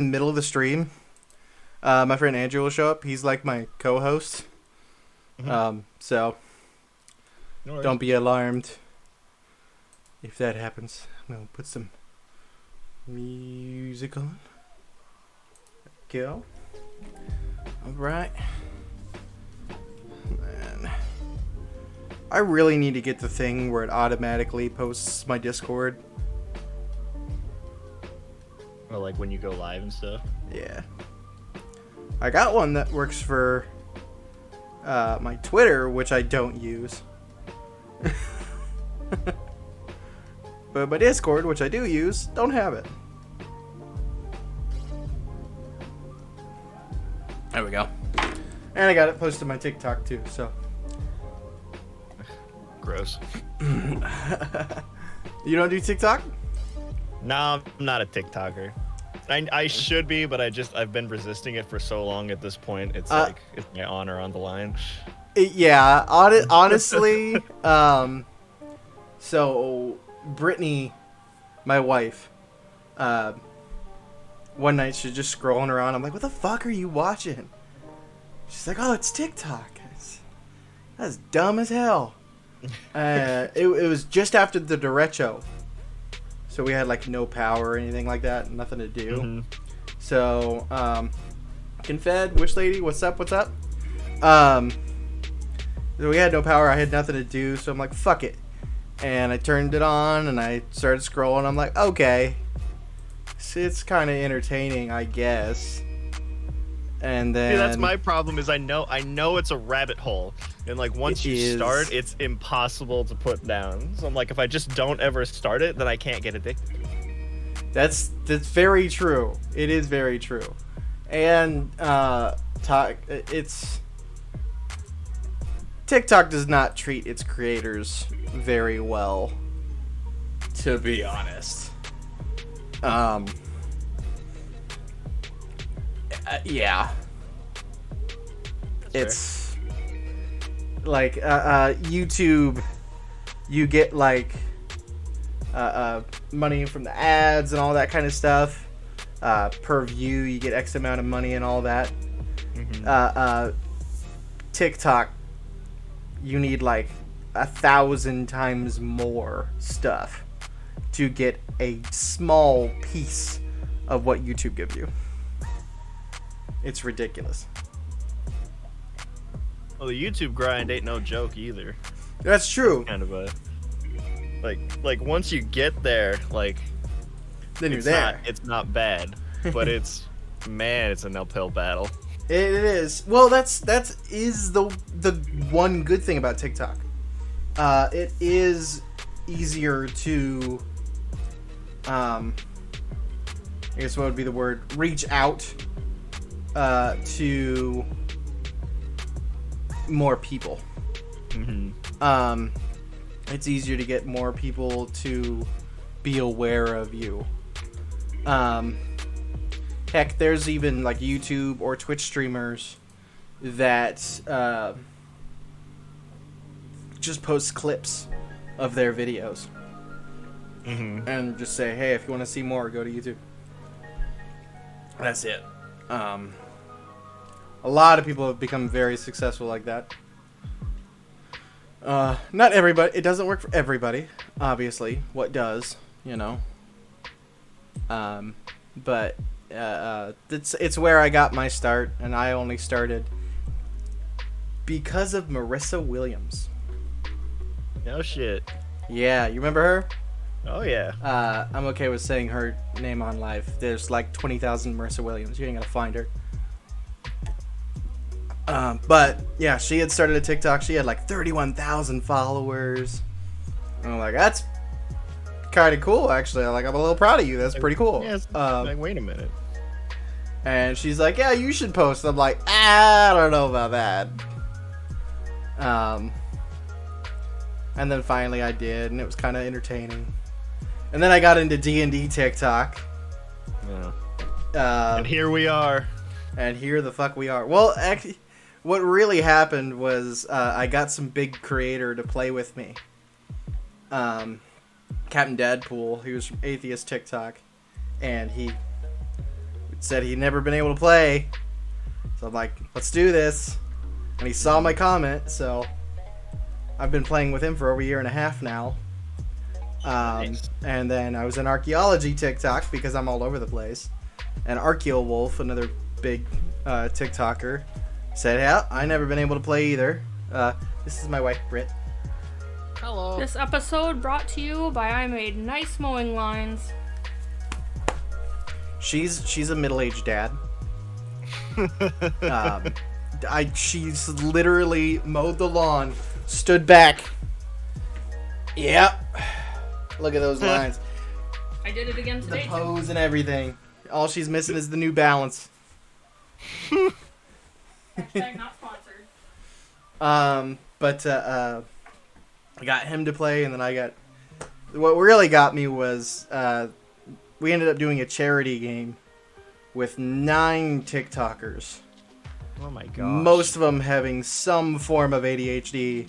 the middle of the stream, my friend Andrew will show up. He's like my co-host. Hmm. So No worries. don't be alarmed if that happens. I'm gonna put some music on. Go. All right. Man, I really need to get the thing where it automatically posts my Discord. Or like when you go live and stuff. Yeah. I got one that works for my Twitter, which I don't use. But my Discord, which I do use, don't have it. There we go. And I got it posted to my TikTok too, so. Gross. You don't do TikTok? No, I'm not a TikToker. I should be, but I've been resisting it for so long at this point. It's like it's my honor on the line. Yeah, honestly, so Brittany, my wife, one night she's just scrolling around. I'm like, what the fuck are you watching? She's like, oh, it's TikTok. That's dumb as hell. It was just after the derecho. So we had like no power or anything like that, nothing to do. Mm-hmm. So, Confed, Witch Lady, what's up? We had no power, I had nothing to do, so I'm like, fuck it. And I turned it on and I started scrolling. I'm like, okay, it's kind of entertaining, I guess. And then See, that's my problem. Is I know it's a rabbit hole, and like once you start, it's impossible to put down. So I'm like, if I just don't ever start it, then I can't get addicted. That's very true. It is very true. And TikTok does not treat its creators very well, to be honest. Yeah. It's like YouTube, you get like money from the ads and all that kind of stuff. Per view, you get X amount of money and all that. Mm-hmm. TikTok, you need like 1,000 times more stuff to get a small piece of what YouTube gives you. It's ridiculous. Well, the YouTube grind ain't no joke either. That's true. Kind of a like once you get there, like Then you're there. It's not bad, but it's an uphill battle. It is. Well, that is the one good thing about TikTok. It is easier to, I guess what would be the word, reach out to more people. Mm-hmm. It's easier to get more people to be aware of you. Heck, there's even like YouTube or Twitch streamers that just post clips of their videos. Mm-hmm. And just say, hey, if you want to see more, go to YouTube. That's it. A lot of people have become very successful like that. Not everybody. It doesn't work for everybody, obviously. What does, you know? But it's where I got my start, and I only started because of Marissa Williams. No shit. Yeah, you remember her? Oh yeah. I'm okay with saying her name on live. There's like 20,000 Marissa Williams. You ain't gotta find her. But yeah, she had started a TikTok. She had like 31,000 followers. And I'm like, that's kind of cool, actually. I'm a little proud of you. That's pretty cool. Yeah, like, wait a minute. And she's like, yeah, you should post. I'm like, I don't know about that. And then finally I did, and it was kind of entertaining. And then I got into D&D TikTok. Yeah. And here we are. And here the fuck we are. Well, actually, what really happened was I got some big creator to play with me. Captain Deadpool, he was from Atheist TikTok, and he said he'd never been able to play. So I'm like, let's do this. And he saw my comment, so I've been playing with him for over a year and a half now. Nice. And then I was in archaeology TikTok because I'm all over the place. And Archeo Wolf, another big TikToker, said, yeah, I never been able to play either. This is my wife, Britt. Hello. This episode brought to you by I Made Nice Mowing Lines. She's a middle-aged dad. She's literally mowed the lawn, stood back. Yep. Look at those lines. I did it again The today. pose and everything. All she's missing is the New Balance. Hashtag not sponsored. But I got him to play, and then I got... What really got me was we ended up doing a charity game with 9 TikTokers. Oh my gosh. Most of them having some form of ADHD.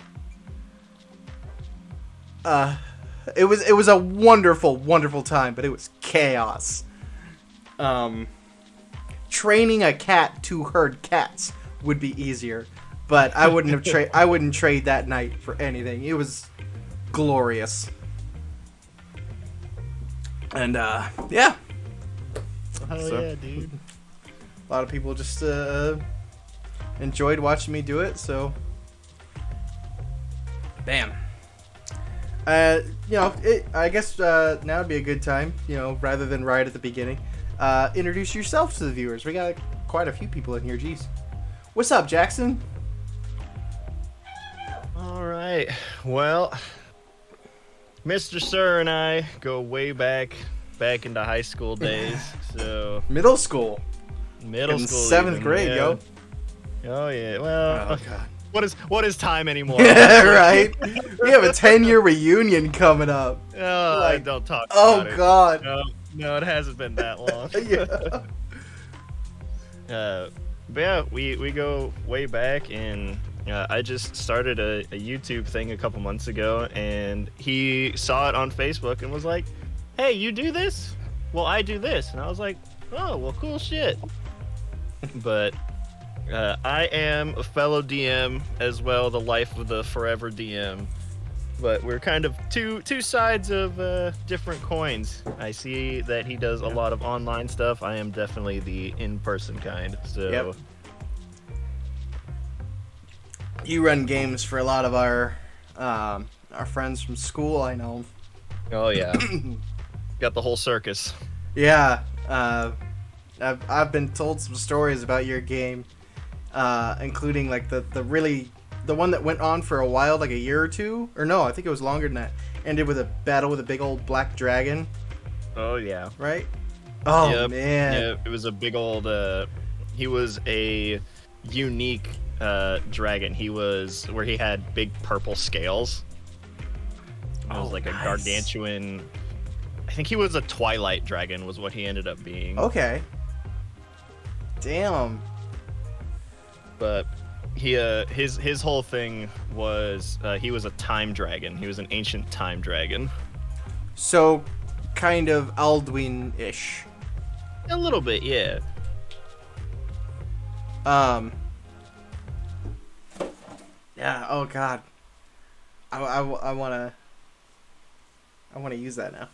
It was a wonderful, wonderful time, but it was chaos. Training a cat to herd cats would be easier, but I wouldn't trade that night for anything. It was glorious. And yeah. Hell So- yeah, dude. A lot of people just enjoyed watching me do it, so bam. I guess now would be a good time, rather than right at the beginning. Introduce yourself to the viewers. We got quite a few people in here, jeez. What's up, Jackson? All right. Well, Mr. Sir and I go way back into high school days. So Middle school. middle In school, 7th even, grade, yeah. yo. Oh yeah. Well, Oh, God. what is time anymore? Right? We have a 10-year reunion coming up. Oh, Like, don't talk Oh, about it. God. No, it hasn't been that long. Yeah. But yeah, we go way back, and I just started a YouTube thing a couple months ago, and he saw it on Facebook and was like, "Hey, you do this? Well, I do this," and I was like, "Oh, well, cool shit." But I am a fellow DM as well, the life of the forever DM. But we're kind of two sides of different coins. I see that he does a lot of online stuff. I am definitely the in-person kind. So Yep. You run games for a lot of our friends from school, I know. Oh yeah, got the whole circus. Yeah, I've been told some stories about your game, including like the one that went on for a while, like a year or two, or no, I think it was longer than that. Ended with a battle with a big old black dragon, Oh yeah. right? Oh Yep. man, Yeah, it was a big old. He was a unique dragon. He was where he had big purple scales. It was Oh, like a nice. gargantuan. I think he was a twilight dragon. Was what he ended up being. Okay. Damn. But he his whole thing was he was a time dragon. He was an ancient time dragon. So, kind of Alduin-ish. A little bit, yeah. Yeah. Oh God. I wanna use that now.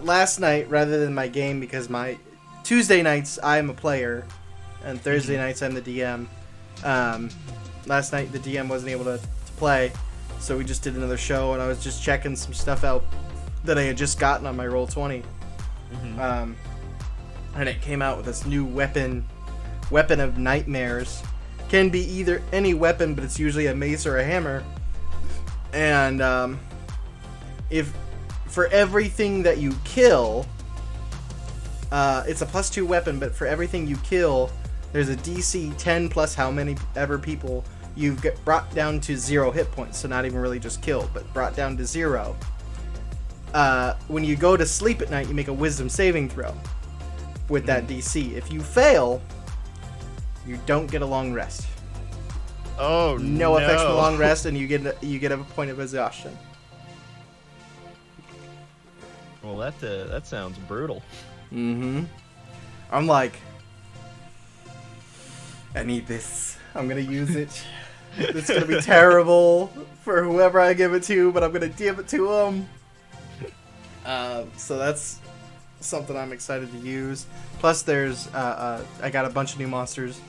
Last night, rather than my game, because my Tuesday nights I'm a player, and Thursday nights I'm the DM. Last night the DM wasn't able to play, so we just did another show, and I was just checking some stuff out that I had just gotten on my Roll20. And it came out with this new weapon of nightmares. Can be either any weapon, but it's usually a mace or a hammer. And if for everything that you kill, it's a +2 weapon, but for everything you kill, there's a DC 10 plus how many ever people you've brought down to 0 hit points. So not even really just killed, but brought down to 0. When you go to sleep at night, you make a wisdom saving throw with that DC. If you fail, you don't get a long rest. Oh No effects from a long rest, and you get a point of exhaustion. Well, that sounds brutal. I'm like, I need this. I'm gonna use it. It's gonna be terrible for whoever I give it to, but I'm gonna give it to them. So that's something I'm excited to use. Plus, there's I got a bunch of new monsters.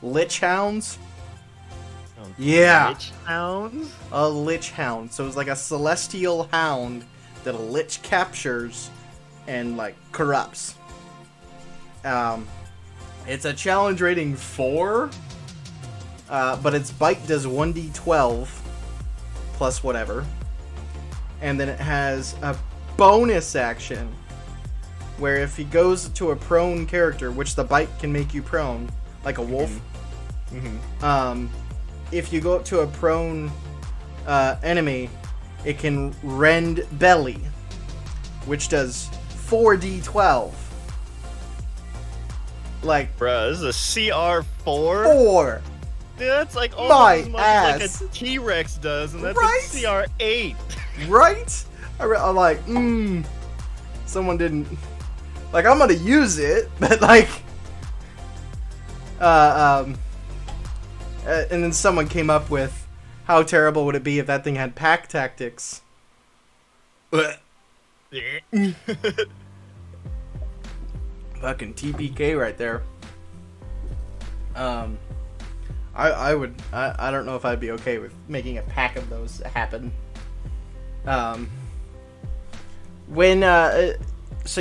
Lich Hounds. Yeah. Lich Hounds? A Lich Hound. So it's like a celestial hound that a Lich captures and like corrupts. It's a challenge rating 4, but its bite does 1d12 plus whatever. And then it has a bonus action where if he goes to a prone character, which the bite can make you prone, like a wolf, if you go up to a prone enemy, it can rend belly, which does 4d12. Like, bruh, this is a CR4? 4! Dude, that's like almost My as much ass. as like a T-Rex does, and that's Right? a CR8. Right? I'm like, someone didn't... Like, I'm gonna use it, but like... and then someone came up with, how terrible would it be if that thing had pack tactics? Fucking TPK right there. I don't know if I'd be okay with making a pack of those happen. So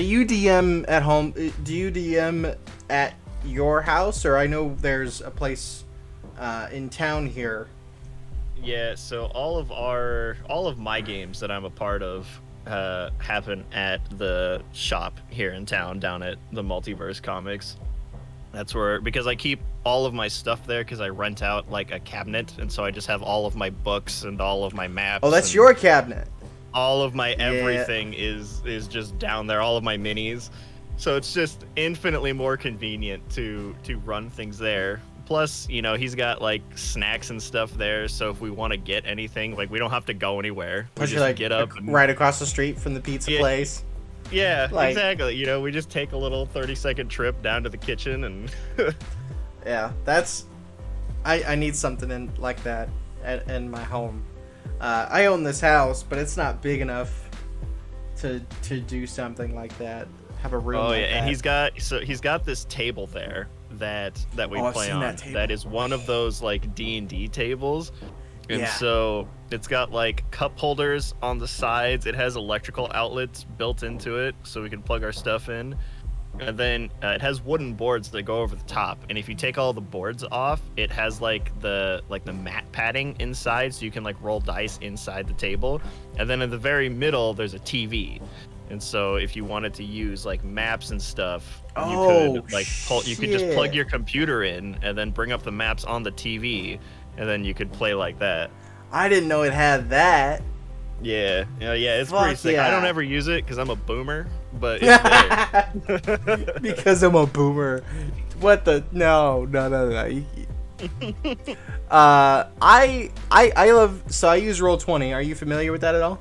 you DM at home, do you DM at your house, or I know there's a place in town here? Yeah, so all of my games that I'm a part of happen at the shop here in town down at the Multiverse Comics. That's where, because I keep all of my stuff there because I rent out like a cabinet, and so I just have all of my books and all of my maps. Oh, that's and your cabinet. all of my everything is just down there, all of my minis. So it's just infinitely more convenient to run things there. Plus, you know, he's got like snacks and stuff there, so if we want to get anything, like we don't have to go anywhere. We Plus just you're like get up and, right across the street from the pizza Yeah. place. yeah, like- exactly. You know, we just take a little 30-second trip down to the kitchen and Yeah, that's... I need something like that in my home. I own this house, but it's not big enough to do something like that. Have a room. oh like yeah, and that. he's got this table there that we Oh, I've play seen on. that table. That is one of those like D&D tables. And Yeah. so it's got like cup holders on the sides. It has electrical outlets built into it so we can plug our stuff in. And then it has wooden boards that go over the top. And if you take all the boards off, it has like the mat padding inside, so you can like roll dice inside the table. And then in the very middle, there's a TV. And so if you wanted to use like maps and stuff, you could like you could just plug shit. your computer in and then bring up the maps on the TV, and then you could play like that. I didn't know it had that. Yeah, it's Fuck pretty sick. I don't yeah. ever use it because I'm a boomer, but it's there. Because I'm a boomer. What the? No. I love. So I use Roll20. Are you familiar with that at all?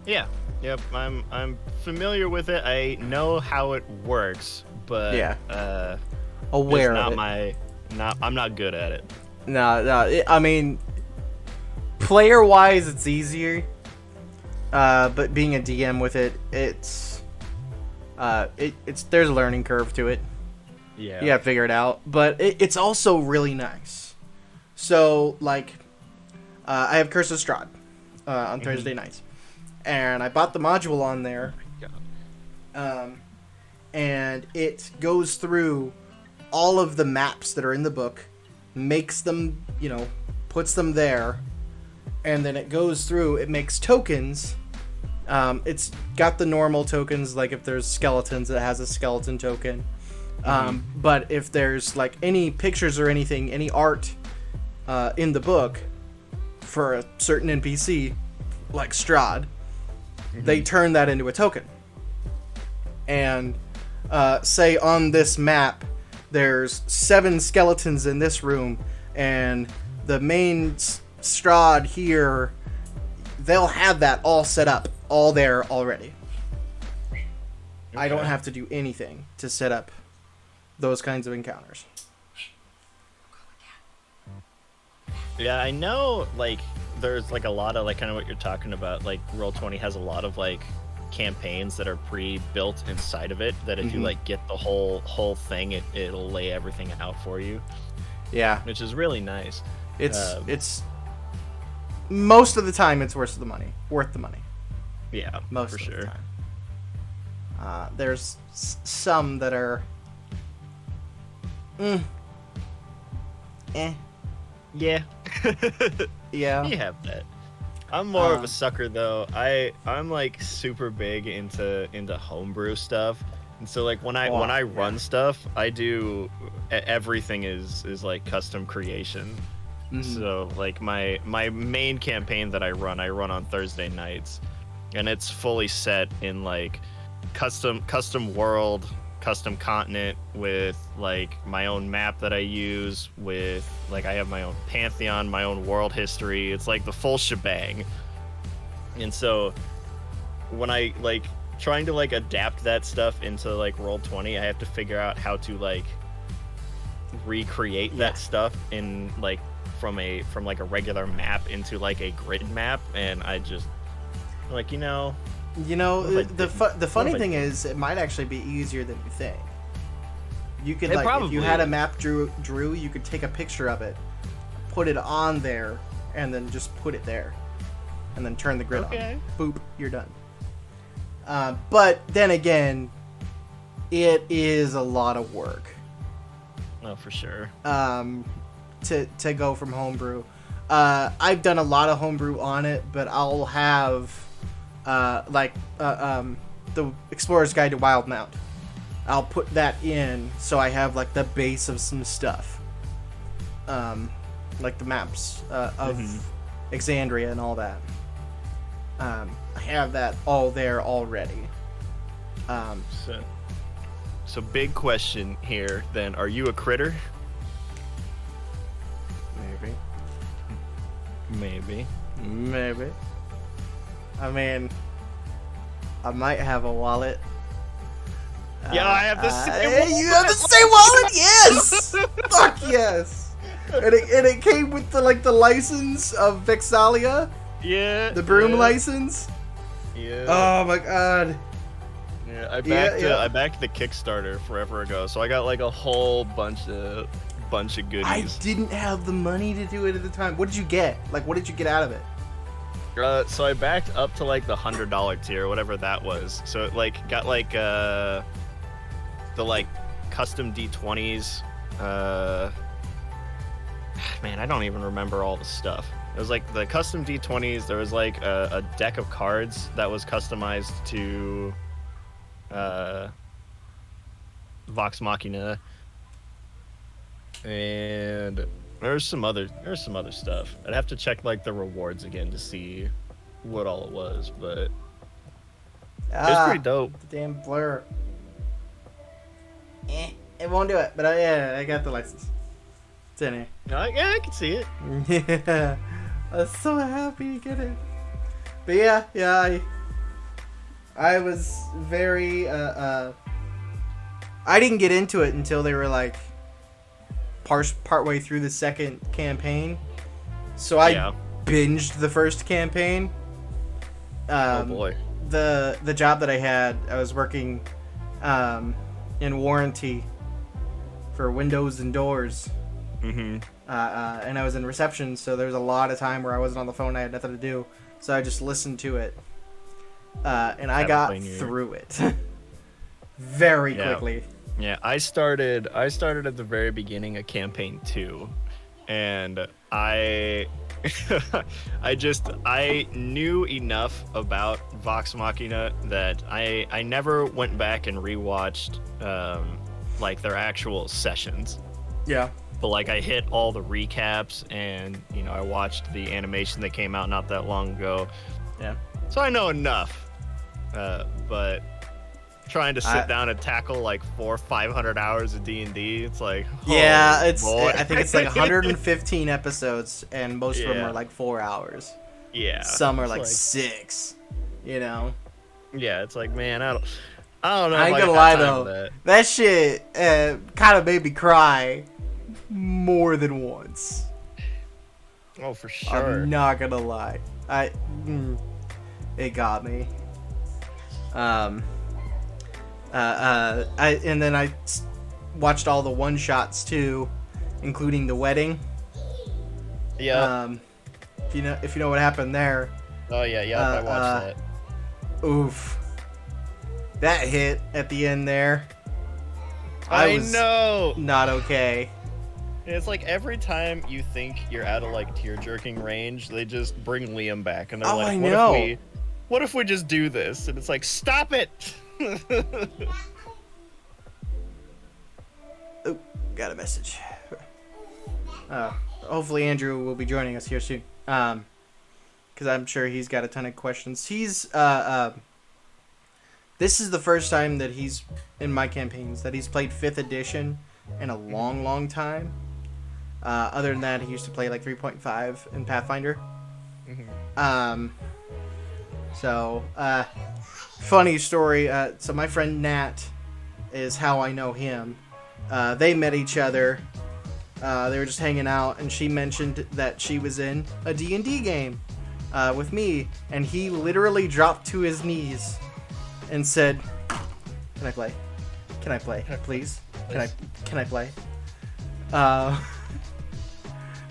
Yeah, yep. I'm familiar with it. I know how it works, but Yeah. it's Aware not of it. I'm not good at it. No. I mean, player-wise, it's easier. But being a DM with it, it's there's a learning curve to it. Yeah. You gotta figure it out. But it's also really nice. So, like, I have Curse of Strahd on Thursday nights. And I bought the module on there. And it goes through all of the maps that are in the book, makes them, puts them there, and then it goes through, it makes tokens. It's got the normal tokens, like if there's skeletons, it has a skeleton token. But if there's like any pictures or anything, any art in the book for a certain NPC, like Strahd, they turn that into a token. And say on this map, there's 7 skeletons in this room, and the main Strahd here, they'll have that all set up, all there already. I don't Okay. have to do anything to set up those kinds of encounters. Yeah, I know, like, there's, like, a lot of, like, kind of what you're talking about. Like, Roll20 has a lot of, like, campaigns that are pre-built inside of it that if you, Mhm. like, get the whole thing, it'll lay everything out for you, Yeah, which is really nice. it's most of the time it's worth the money. Worth the money. Yeah, Most for of sure. the time. There's some that are. Eh. Yeah. Yeah. You have that. I'm more of Um, a sucker though. I'm like super big into homebrew stuff. And so like when I Wow, run stuff, I do everything is like custom creation. Mhm. So like my main campaign that I run on Thursday nights, and it's fully set in like custom world, custom continent with like my own map that I use with like I have my own pantheon, my own world history. It's like the full shebang. And so when I like trying to like adapt that stuff into like Roll20, I have to figure out how to like recreate that stuff in like from like a regular map into like a grid map, and I just like You know, What if I the didn't? funny What if I thing is, it might actually be easier than you think. You could It like, if probably you had a is. map drew, you could take a picture of it, put it on there, and then just put it there, and then turn the grid Okay. on. Boop, you're done. But then again, it is a lot of work Oh, for sure. to go from homebrew. I've done a lot of homebrew on it, but I'll have the Explorer's Guide to Wildmount. I'll put that in so I have like the base of some stuff, like the maps of Exandria and all that. I have that all there already. So big question here then, are you a critter? Maybe. I mean, I might have a wallet. Yeah, I have the same You have the same wallet? Yes! Fuck yes! And it came with the license of Vexalia, Yeah. the broom yeah, license. Yeah. Oh my god. Yeah, I yeah. backed the Kickstarter forever ago, so I got like a whole bunch of goodies. I didn't have the money to do it at the time. What did you get? Like, what did you get out of it? So I backed up to like the $100 tier, whatever that was. So it like got like the like custom D20s. Man, I don't even remember all the stuff. It was like the custom D20s. There was like a deck of cards that was customized to Vox Machina, and there's some other stuff. I'd have to check like the rewards again to see what all it was, but it was pretty dope. The damn blur. It won't do it, but I got the license. It's in here. Yeah, I can see it. Yeah, I was so happy to get it. But yeah, I was very I didn't get into it until they were like partway through the second campaign, so I binged the first campaign. Oh boy. The job that I had, I was working in warranty for windows and doors. Mm-hmm. And I was in reception, so there was a lot of time where I wasn't on the phone. I had nothing to do, so I just listened to it, and I got through it very quickly. Yeah, I started at the very beginning of campaign 2, and I I knew enough about Vox Machina that I never went back and rewatched like their actual sessions. Yeah. But like I hit all the recaps, and I watched the animation that came out not that long ago. Yeah. So I know enough. But trying to sit down and tackle like 400 or 500 hours of D&D, it's like yeah, boy. I think it's like 115 episodes, and most of them are like 4 hours. Yeah. Some are like 6. Yeah, it's like, man, I don't know. I if ain't gonna got lie time though, for that. that shit kind of made me cry more than once. Oh, for sure. I'm not gonna lie. It got me. And then I watched all the one shots too, including the wedding. Yeah. If you know what happened there. Oh yeah, I watched that. Oof. That hit at the end there. I was know. not okay. It's like every time you think you're out of like tear jerking range, they just bring Liam back, and they're Oh, like, I know. What if we just do this?" And it's like, "Stop it!" Oh, got a message. Hopefully Andrew will be joining us here soon. Because I'm sure he's got a ton of questions. This is the first time that he's in my campaigns that he's played 5th edition in a long, long time. Other than that, he used to play like 3.5 in Pathfinder. So, funny story. So my friend Nat is how I know him. They met each other. They were just hanging out, and she mentioned that she was in a D&D game with me, and he literally dropped to his knees and said, "Can I play? Can I play? Please? Can I play?"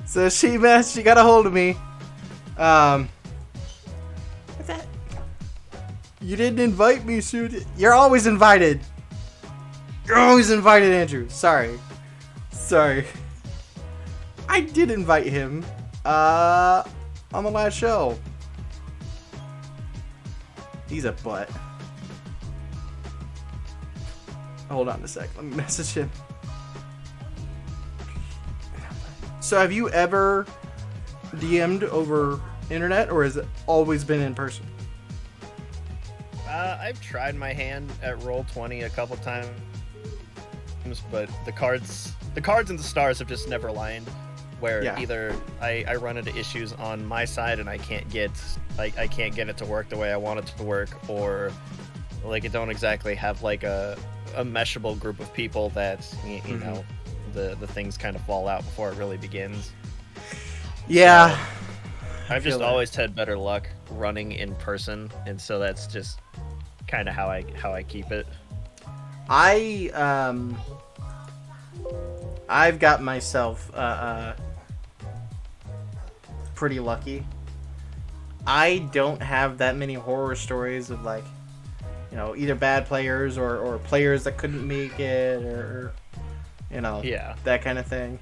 So she got a hold of me. What's that? You didn't invite me, Sue. You're always invited. You're always invited, Andrew. Sorry. I did invite him on the last show. He's a butt. Hold on a sec. Let me message him. So have you ever DM'd over internet, or has it always been in person? I've tried my hand at Roll20 a couple times, but the cards and the stars have just never aligned. Where either I run into issues on my side and I can't get it to work the way I want it to work, or like it don't exactly have like a meshable group of people that you know the things kind of fall out before it really begins. Yeah. So I've just always had better luck running in person, and so that's just kind of how I keep it. I've got myself pretty lucky. I don't have that many horror stories of like, you know, either bad players or players that couldn't make it, or you know, that kind of thing.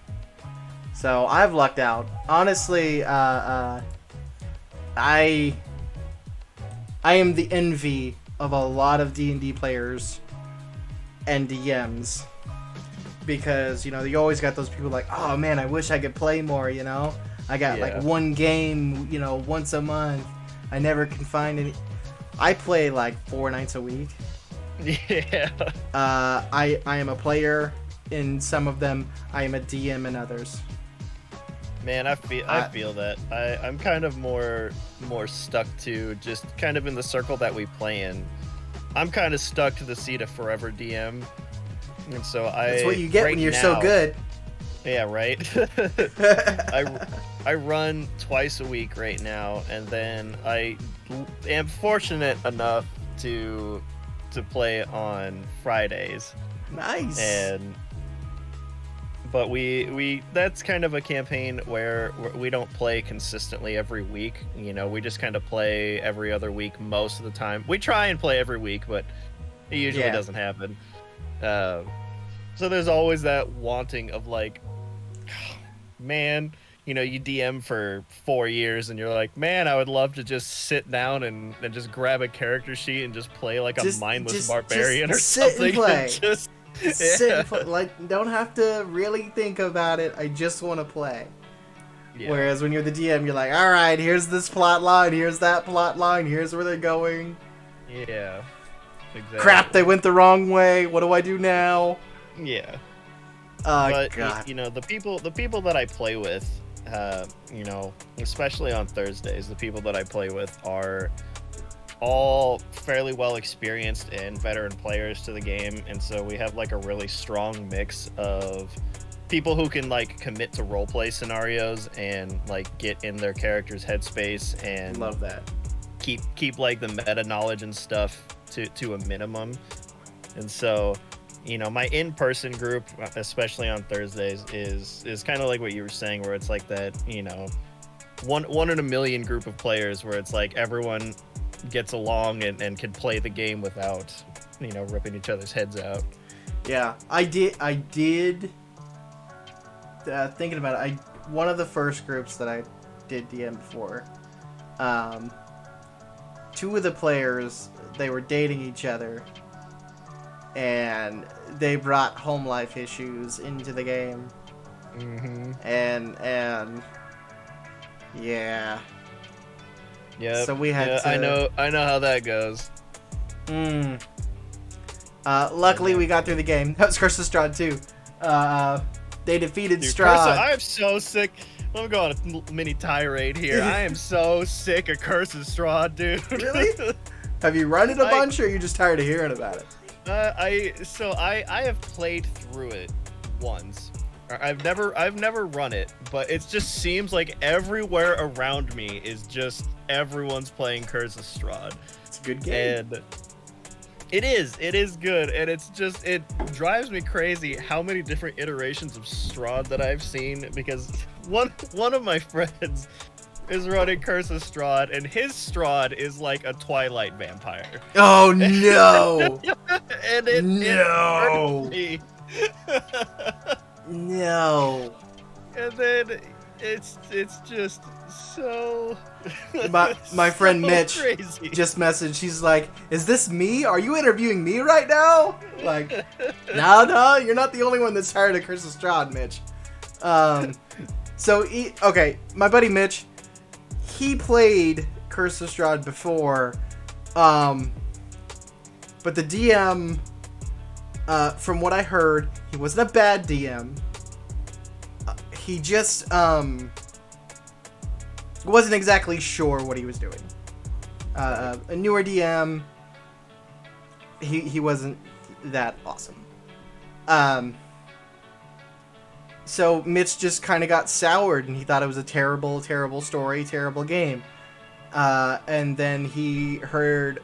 So I've lucked out. Honestly, I am the envy of a lot of D&D players and DMs, because you know you always got those people like, oh man, I wish I could play more. You know, I got like one game, you know, once a month. I never can find any. I play like 4 nights a week. Yeah. I am a player in some of them. I am a DM in others. Man, I feel that. I'm kind of more stuck to just kind of in the circle that we play in. I'm kind of stuck to the seat of forever DM, and so that's what you get when you're so good. Yeah, right. I run twice a week right now, and then I am fortunate enough to play on Fridays. Nice. But we that's kind of a campaign where we don't play consistently every week. You know, we just kind of play every other week most of the time. We try and play every week, but it usually doesn't happen. So there's always that wanting of like, man, you know, you DM for 4 years and you're like, man, I would love to just sit down and just grab a character sheet and just play like a mindless barbarian or something. And play. Just sit and play. Like, don't have to really think about it. I just want to play. Yeah. Whereas when you're the DM, you're like, all right, here's this plot line, here's that plot line, here's where they're going. Yeah. Exactly. Crap, they went the wrong way. What do I do now? Yeah. But God. You know, the people that I play with, you know, especially on Thursdays, the people that I play with are all fairly well experienced and veteran players to the game, and so we have like a really strong mix of people who can like commit to roleplay scenarios and like get in their character's headspace and Love that. keep like the meta knowledge and stuff to a minimum. And so, you know, my in-person group, especially on Thursdays, is kind of like what you were saying, where it's like that, you know, one in a million group of players where it's like everyone gets along and can play the game without, you know, ripping each other's heads out. Yeah, I did. Thinking about it, one of the first groups that I did DM before, two of the players, they were dating each other, and they brought home life issues into the game. Mm-hmm. And yeah. Yeah. So we had to. I know how that goes. Luckily we got through the game. That was Curse of Strahd too. They defeated Dude, Strahd. I am so sick. Let me go on a mini tirade here. I am so sick of Curse of Strahd, dude. Really? Have you run it a bunch, or are you just tired of hearing about it? I have played through it once. I've never run it, but it just seems like everywhere around me is just everyone's playing Curse of Strahd. It's a good game. And it is good, and it drives me crazy how many different iterations of Strahd that I've seen, because one of my friends is running Curse of Strahd, and his Strahd is like a Twilight vampire. Oh no! And it No! hurts me. No. And then it's just so My friend so Mitch crazy. just messaged. He's like, "Is this me? Are you interviewing me right now?" Like, no, you're not the only one that's tired of Curse of Strahd, Mitch. Okay, my buddy Mitch, he played Curse of Strahd before, but the DM, from what I heard, he wasn't a bad DM. He just wasn't exactly sure what he was doing. A newer DM, he wasn't that awesome. So Mitch just kind of got soured, and he thought it was a terrible, terrible story, terrible game. And then he heard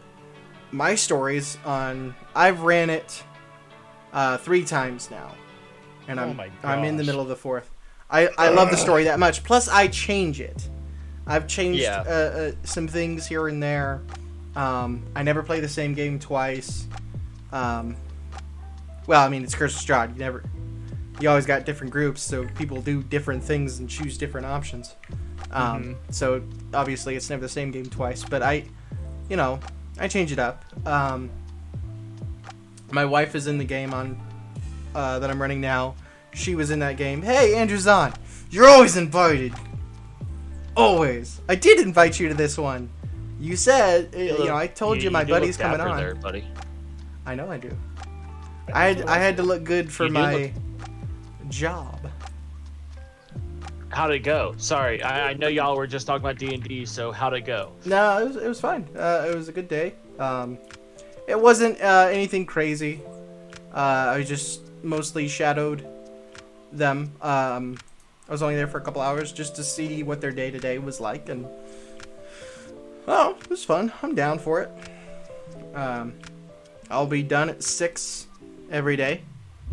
my stories on. I've ran it 3 times now, and I'm in the middle of the 4th. I love the story that much. Plus, I change it. I've changed some things here and there. I never play the same game twice. Well, I mean, it's Curse of Strahd. You always got different groups, so people do different things and choose different options. So obviously, it's never the same game twice. But I change it up. My wife is in the game that I'm running now. She was in that game. Hey, Andrew Zahn, you're always invited. Always. I did invite you to this one. You said, I told you my buddy's coming on. There, buddy. I know I do. I had to look good for my job. How'd it go? Sorry, I know y'all were just talking about D&D, so how'd it go? No, it was fine. It was a good day. It wasn't anything crazy. I just mostly shadowed them. I was only there for a couple hours just to see what their day-to-day was like, and it was fun. I'm down for it. I'll be done at 6 every day,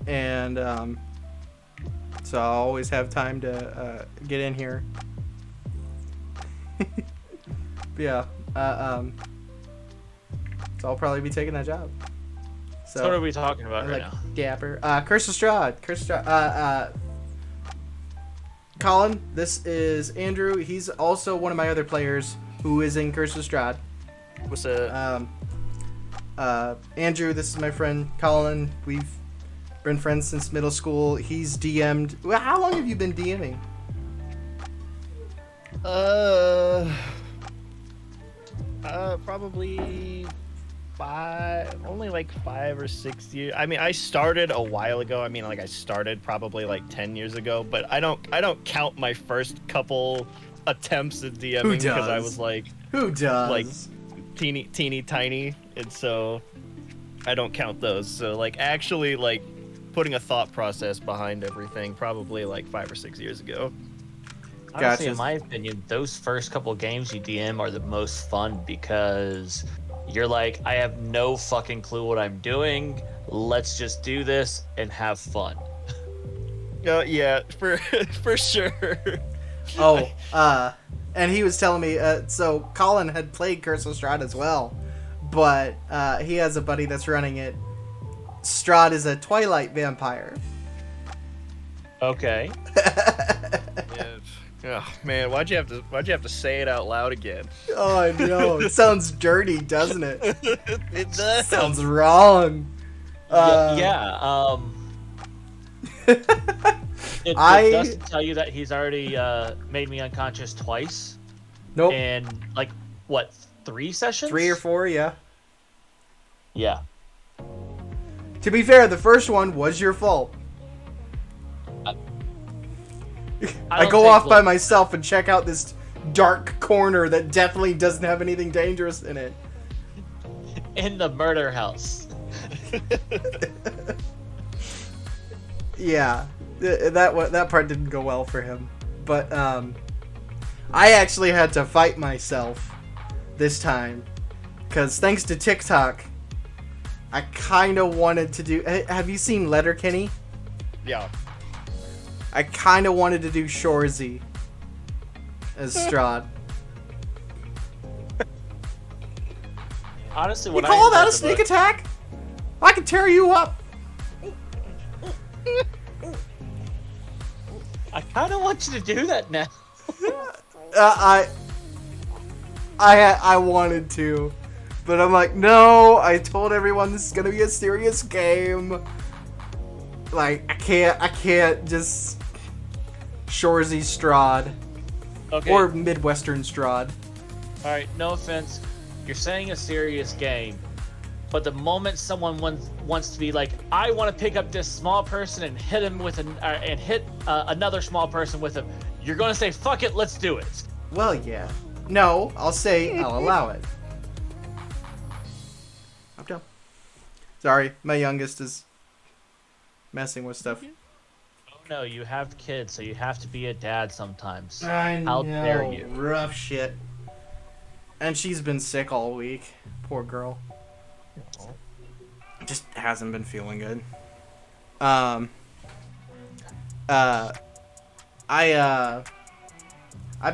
and so I'll always have time to get in here. But yeah, so I'll probably be taking that job. So what are we talking about right now? Dapper. Curse of Strahd. Colin, this is Andrew. He's also one of my other players who is in Curse of Strahd. What's up? Andrew, this is my friend Colin. We've been friends since middle school. He's DM'd. Well, how long have you been DMing? Probably only like 5 or 6 years. I mean, I started a while ago. I mean, like I started probably like 10 years ago, but I don't count my first couple attempts at DMing because I was like, who does? Like teeny tiny, and so I don't count those. So like actually like putting a thought process behind everything probably like 5 or 6 years ago. Honestly, Gotcha. in my opinion, those first couple games you DM are the most fun because you're like, I have no fucking clue what I'm doing. Let's just do this and have fun. Yeah, for sure. Oh, and he was telling me, so Colin had played Curse of Strahd as well, but he has a buddy that's running it. Strahd is a Twilight vampire. Okay. Yeah. Oh man, why'd you have to say it out loud again? Oh, I know. It sounds dirty, doesn't it? It does. Sounds wrong. Yeah. Did Dustin tell you that he's already made me unconscious twice? Nope. In like what, 3 sessions? 3 or 4, yeah. Yeah. To be fair, the first one was your fault. I don't go think- off by myself and check out this dark corner that definitely doesn't have anything dangerous in it. In the murder house. Yeah, that part didn't go well for him. But I actually had to fight myself this time because thanks to TikTok, I kind of wanted to do. Have you seen Letterkenny? Yeah. I kind of wanted to do Shorzy as Strahd. Honestly, You when call I that read a the sneak book- attack? I can tear you up. I kind of want you to do that now. I wanted to, but I'm like, no. I told everyone this is gonna be a serious game. Like, I can't just Shorzy Strahd Okay. or Midwestern Strahd. All right. No offense. You're saying a serious game, but the moment someone wants to be like, I want to pick up this small person and hit him with and hit another small person with him, you're gonna say, "Fuck it, let's do it." Well, yeah. No, I'll say I'll allow it. I'm done. Sorry, my youngest is messing with stuff. Oh no, you have kids, so you have to be a dad sometimes. I How know, dare you. rough shit. And she's been sick all week. Poor girl. Just hasn't been feeling good. I've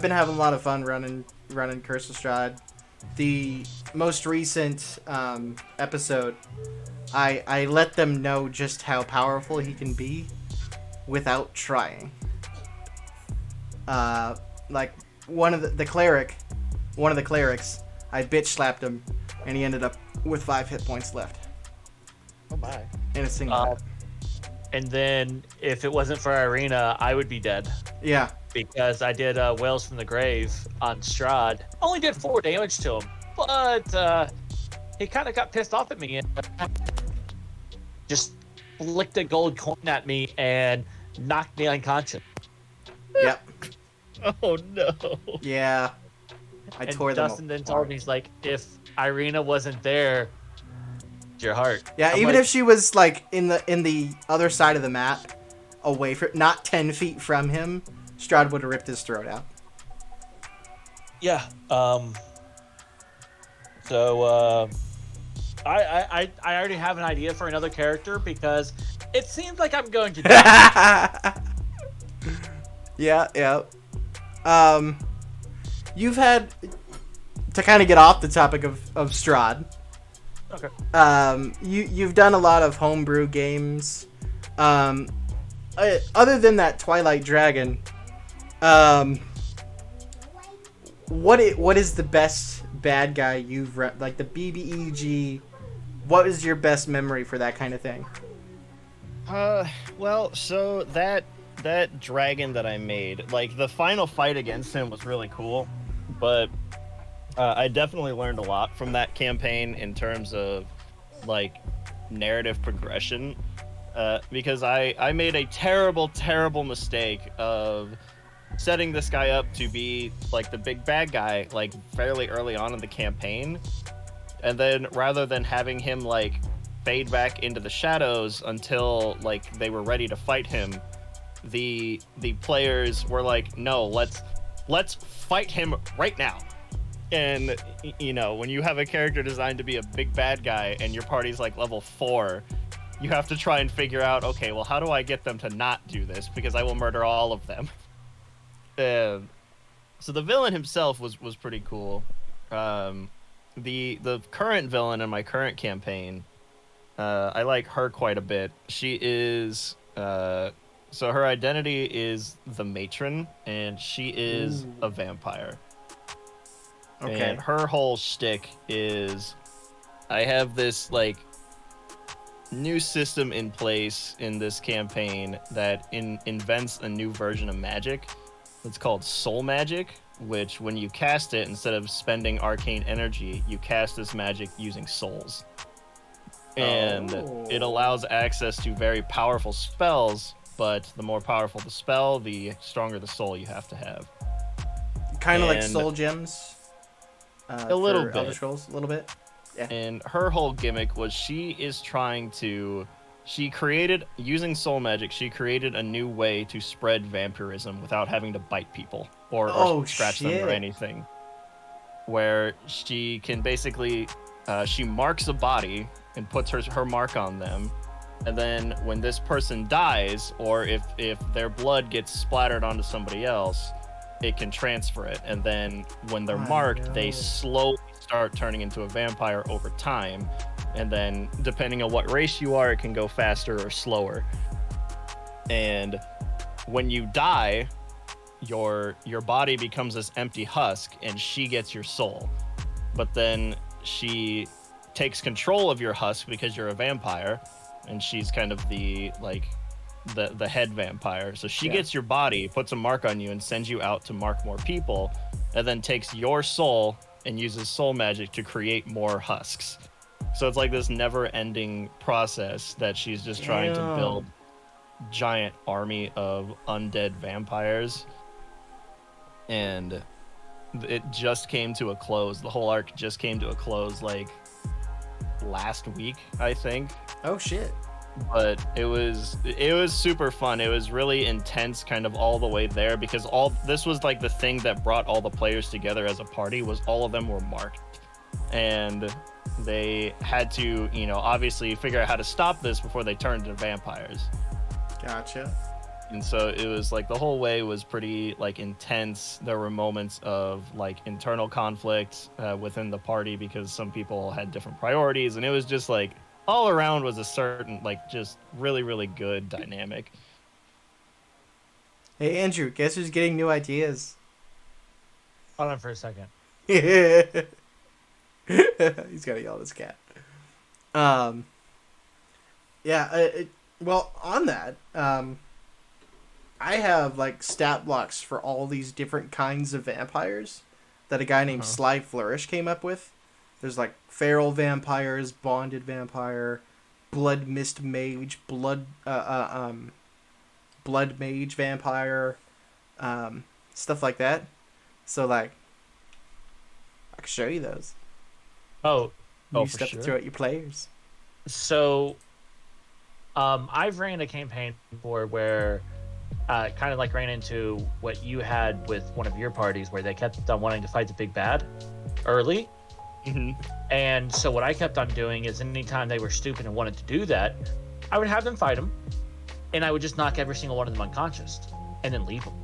been having a lot of fun running Curse of Strahd. The most recent episode, I let them know just how powerful he can be without trying. Like one of the clerics, I bitch slapped him, and he ended up with 5 hit points left Oh my. in a single hit. And then if it wasn't for Irina, I would be dead Yeah. because I did Whales from the Grave on Strahd. Only did 4 damage to him, but he kind of got pissed off at me and just flicked a gold coin at me and knocked me unconscious. Yep. Oh no. Yeah. I And tore them Dustin then apart. told me, he's like, if Irina wasn't there, it's your heart. Yeah, I'm even like, if she was like in the other side of the map, away from, not 10 feet from him, Strahd would have ripped his throat out. Yeah. So I already have an idea for another character because it seems like I'm going to die. Yeah. You've had, to kind of get off the topic of Strahd. Okay. You've done a lot of homebrew games. Other than that Twilight Dragon, what is the best bad guy you've run, like the BBEG? What is your best memory for that kind of thing? Well, so that dragon that I made, like the final fight against him was really cool, but I definitely learned a lot from that campaign in terms of like narrative progression, because I made a terrible mistake of setting this guy up to be like the big bad guy like fairly early on in the campaign, And then rather than having him like fade back into the shadows until like they were ready to fight him, the players were like, no, let's fight him right now. And you know, when you have a character designed to be a big bad guy and your party's like level 4, you have to try and figure out, okay, well, how do I get them to not do this, because I will murder all of them. So the villain himself was pretty cool. The current villain in my current campaign, I like her quite a bit. She is so her identity is the matron, and she is a vampire. Okay. And her whole shtick is, I have this like new system in place in this campaign that invents a new version of magic. It's called soul magic, which when you cast it, instead of spending arcane energy, you cast this magic using souls. And it allows access to very powerful spells, but the more powerful the spell, the stronger the soul you have to have. Kind of like soul gems. A little bit. Elder Scrolls, a little bit. Yeah. And her whole gimmick was she created, using soul magic, she created a new way to spread vampirism without having to bite people or scratch them or anything. Where she can basically, she marks a body and puts her mark on them. And then when this person dies, or if their blood gets splattered onto somebody else, it can transfer it. And then when they're marked, they slowly start turning into a vampire over time. And then depending on what race you are, it can go faster or slower. And when you die, your body becomes this empty husk, and she gets your soul. But then she takes control of your husk because you're a vampire, and she's kind of the head vampire. So she gets your body, puts a mark on you, and sends you out to mark more people, and then takes your soul and uses soul magic to create more husks. So it's like this never-ending process that she's just trying to build giant army of undead vampires. And it just came to a close. The whole arc just came to a close like last week, I think. Oh shit. But it was super fun. It was really intense kind of all the way there, because this was like the thing that brought all the players together as a party, was all of them were marked. And they had to, you know, obviously figure out how to stop this before they turned into vampires. Gotcha. And so it was like the whole way was pretty like intense. There were moments of like internal conflict within the party because some people had different priorities, and it was just like all around was a certain like just really, really good dynamic. Hey Andrew, guess who's getting new ideas? Hold on for a second. He's gotta yell at his cat. Well, on that, I have like stat blocks for all these different kinds of vampires that a guy named Sly Flourish came up with. There's like feral vampires, bonded vampire, blood mist mage, blood mage vampire, stuff like that. So like, I can show you those. Oh, You for step sure. through at your players. So, I've ran a campaign before where, kind of like ran into what you had with one of your parties, where they kept on wanting to fight the big bad early. Mm-hmm. And so what I kept on doing is anytime they were stupid and wanted to do that, I would have them fight them, and I would just knock every single one of them unconscious and then leave them.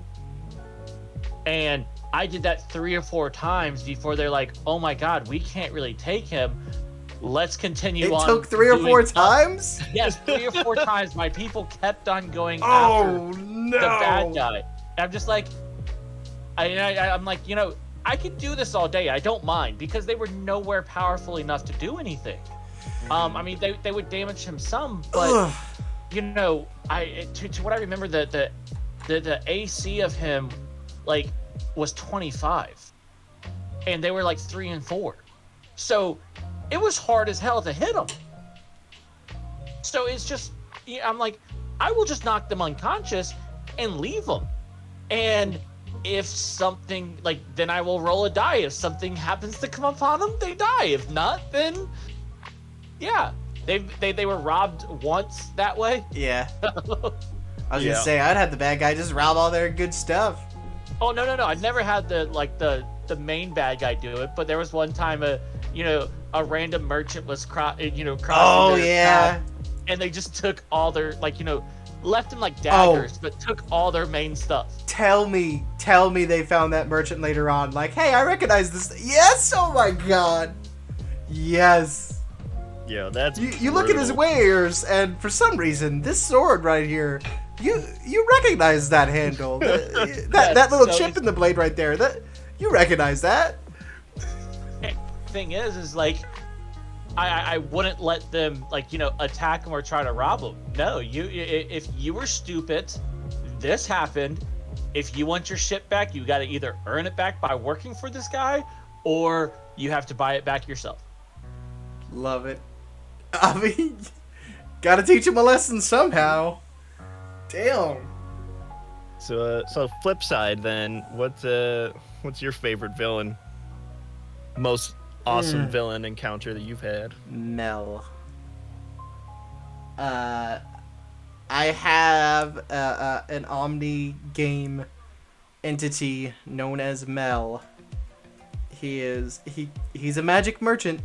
And I did that 3 or 4 times before they're like, oh my god, we can't really take him. Let's continue on. It took 3 or 4 times? Yes, 3 or 4 times. My people kept on going after the bad guy. And I'm just like, I'm like, you know, I could do this all day. I don't mind, because they were nowhere powerful enough to do anything. I mean, they would damage him some, but you know, to what I remember, the AC of him like was 25, and they were like 3 and 4, so it was hard as hell to hit them. So it's just, I'm like, I will just knock them unconscious and leave them. And if something like, then I will roll a die. If something happens to come upon them, they die. If not, then yeah, they were robbed once that way. Yeah. I was Yeah. gonna say I'd have the bad guy just rob all their good stuff. Oh no, I never had the main bad guy do it, but there was one time a random merchant was crossing Oh their yeah. path, and they just took all their left them like daggers, but took all their main stuff. Tell me they found that merchant later on. Like, hey, I recognize this. Yes. Oh my god. Yes. Yeah, that's You look at his brutal. wares, and for some reason, this sword right here, you recognize that handle, that little so chip in the blade right there. That you recognize that. Thing is like, I wouldn't let them attack him or try to rob him. No, if you were stupid, this happened. If you want your shit back, you got to either earn it back by working for this guy, or you have to buy it back yourself. Love it. I mean, gotta teach him a lesson somehow. Damn. So flip side then, what's your favorite villain? Most awesome villain encounter that you've had? Mel. I have an Omni game entity known as Mel. He's a magic merchant.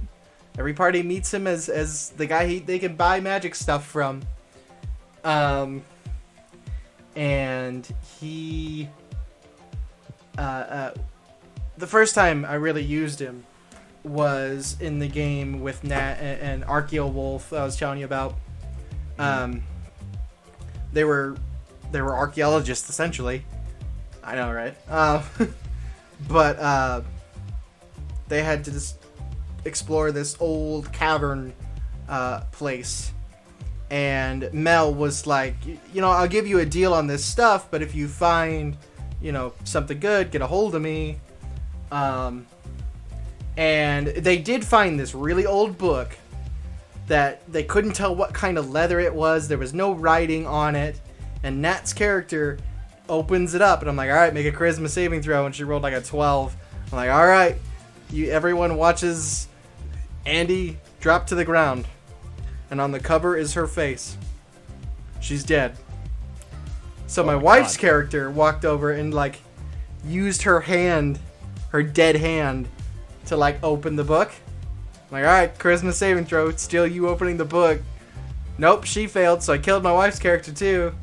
Every party meets him as the guy they can buy magic stuff from. And he the first time I really used him was in the game with Nat and Archeo Wolf I was telling you about. They were archaeologists essentially. I know, right? But they had to just explore this old cavern place, and Mel was like, I'll give you a deal on this stuff, but if you find something good, get a hold of me. And they did find this really old book that they couldn't tell what kind of leather it was. There was no writing on it. And Nat's character opens it up, and I'm like, all right, make a charisma saving throw. And she rolled like a 12. I'm like, all right, everyone watches Andy drop to the ground. And on the cover is her face. She's dead. So my wife's character walked over and used her dead hand to open the book. I'm like, alright, charisma saving throw, it's still you opening the book. Nope, she failed, so I killed my wife's character too.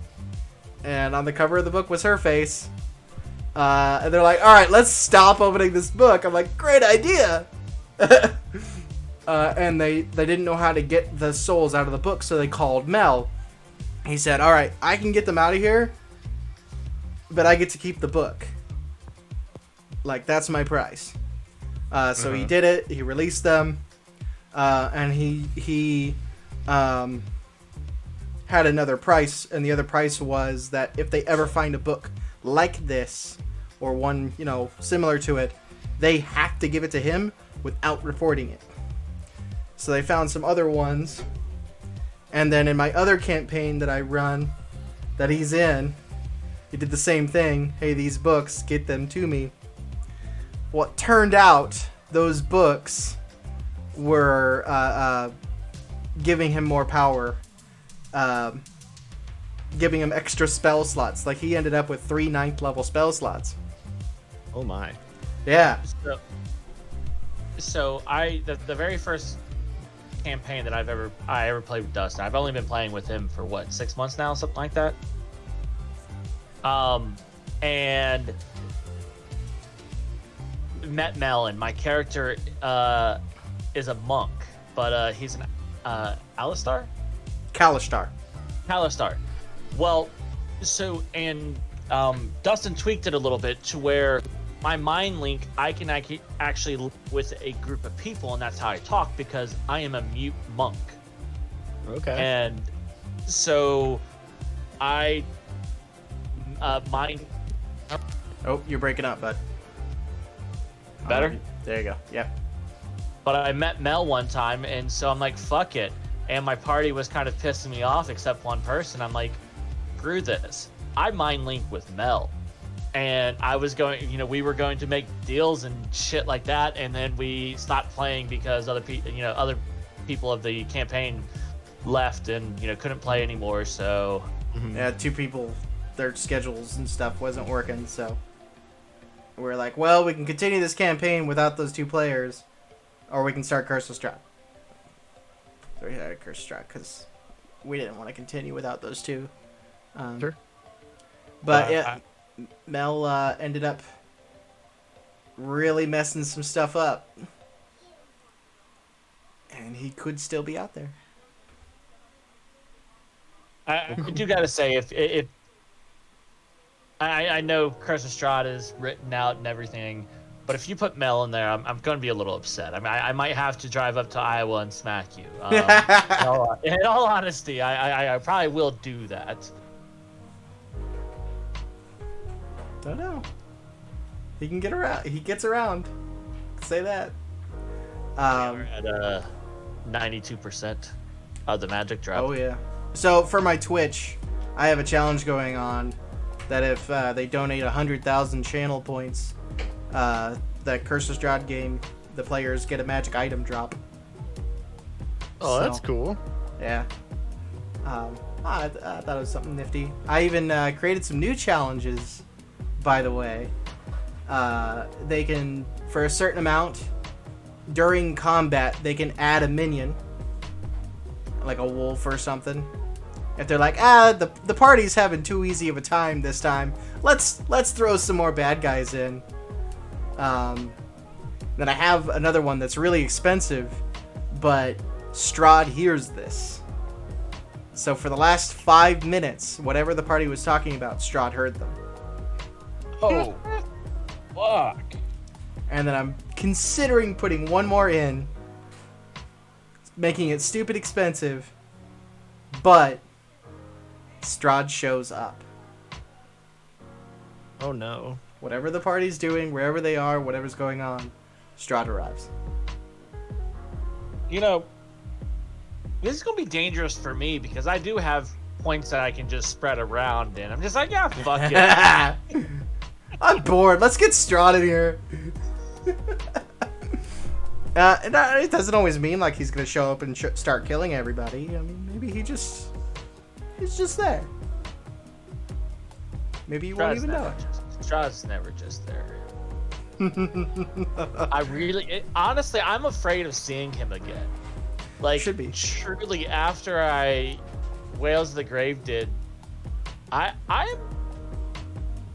And on the cover of the book was her face. And they're like, alright, let's stop opening this book. I'm like, great idea! And they didn't know how to get the souls out of the book, so they called Mel. He said, alright, I can get them out of here, but I get to keep the book. That's my price. So he did it. He released them, and he had another price, and the other price was that if they ever find a book like this or one similar to it, they have to give it to him without reporting it. So they found some other ones, and then in my other campaign that I run, that he's in, he did the same thing. Hey, these books, get them to me. Well, it turned out those books were giving him more power, giving him extra spell slots. He ended up with 3 9th level spell slots. Oh my. Yeah. So the very first campaign that I ever played with Dustin, I've only been playing with him for 6 months now, something like that. And met Melon. My character is a monk, but he's an Alistar? Kalashtar. Alistar. Well, and Dustin tweaked it a little bit to where my mind link, I can actually link with a group of people, and that's how I talk, because I am a mute monk. Okay. And so I mind. Oh, you're breaking up, bud. Better? There you go. Yep. But I met Mel one time, and so I'm like, fuck it. And my party was kind of pissing me off, except one person. I'm like, screw this. I mind link with Mel. and I was going, we were going to make deals and shit like that, and then we stopped playing because other people of the campaign left and couldn't play anymore. So Yeah, two people, their schedules and stuff wasn't working, so we're like, well, we can continue this campaign without those two players, or we can start Curse of Strahd. So we had Curse of Strahd because we didn't want to continue without those two. Sure. But yeah, Mel ended up really messing some stuff up, and he could still be out there. I do gotta say, if I know Curse of Strahd is written out and everything, but if you put Mel in there, I'm going to be a little upset. I mean, I might have to drive up to Iowa and smack you. In all honesty, I probably will do that. Don't know. He can get around. He gets around. Say that. We're at 92% of the magic drop. Oh yeah. So for my Twitch, I have a challenge going on that if they donate 100,000 channel points, the Curse of Strahd game, the players get a magic item drop. Oh, So, that's cool. Yeah. I thought it was something nifty. I even created some new challenges, by the way. They can, for a certain amount, during combat, they can add a minion, like a wolf or something. If they're like, the party's having too easy of a time this time, let's throw some more bad guys in. Then I have another one that's really expensive, but Strahd hears this. So for the last 5 minutes, whatever the party was talking about, Strahd heard them. Oh, fuck. And then I'm considering putting one more in, making it stupid expensive, but Strahd shows up. Oh no. Whatever the party's doing, wherever they are, whatever's going on, Strahd arrives. This is going to be dangerous for me because I do have points that I can just spread around, and I'm just like, yeah, fuck it. I'm bored. Let's get Strahd in here. And it doesn't always mean like he's gonna show up and start killing everybody. I mean, maybe he's just there. Maybe you won't even know it. Strahd's never just there. Honestly, I'm afraid of seeing him again. Like, Should be. Truly, after Whales of the Grave did, I'm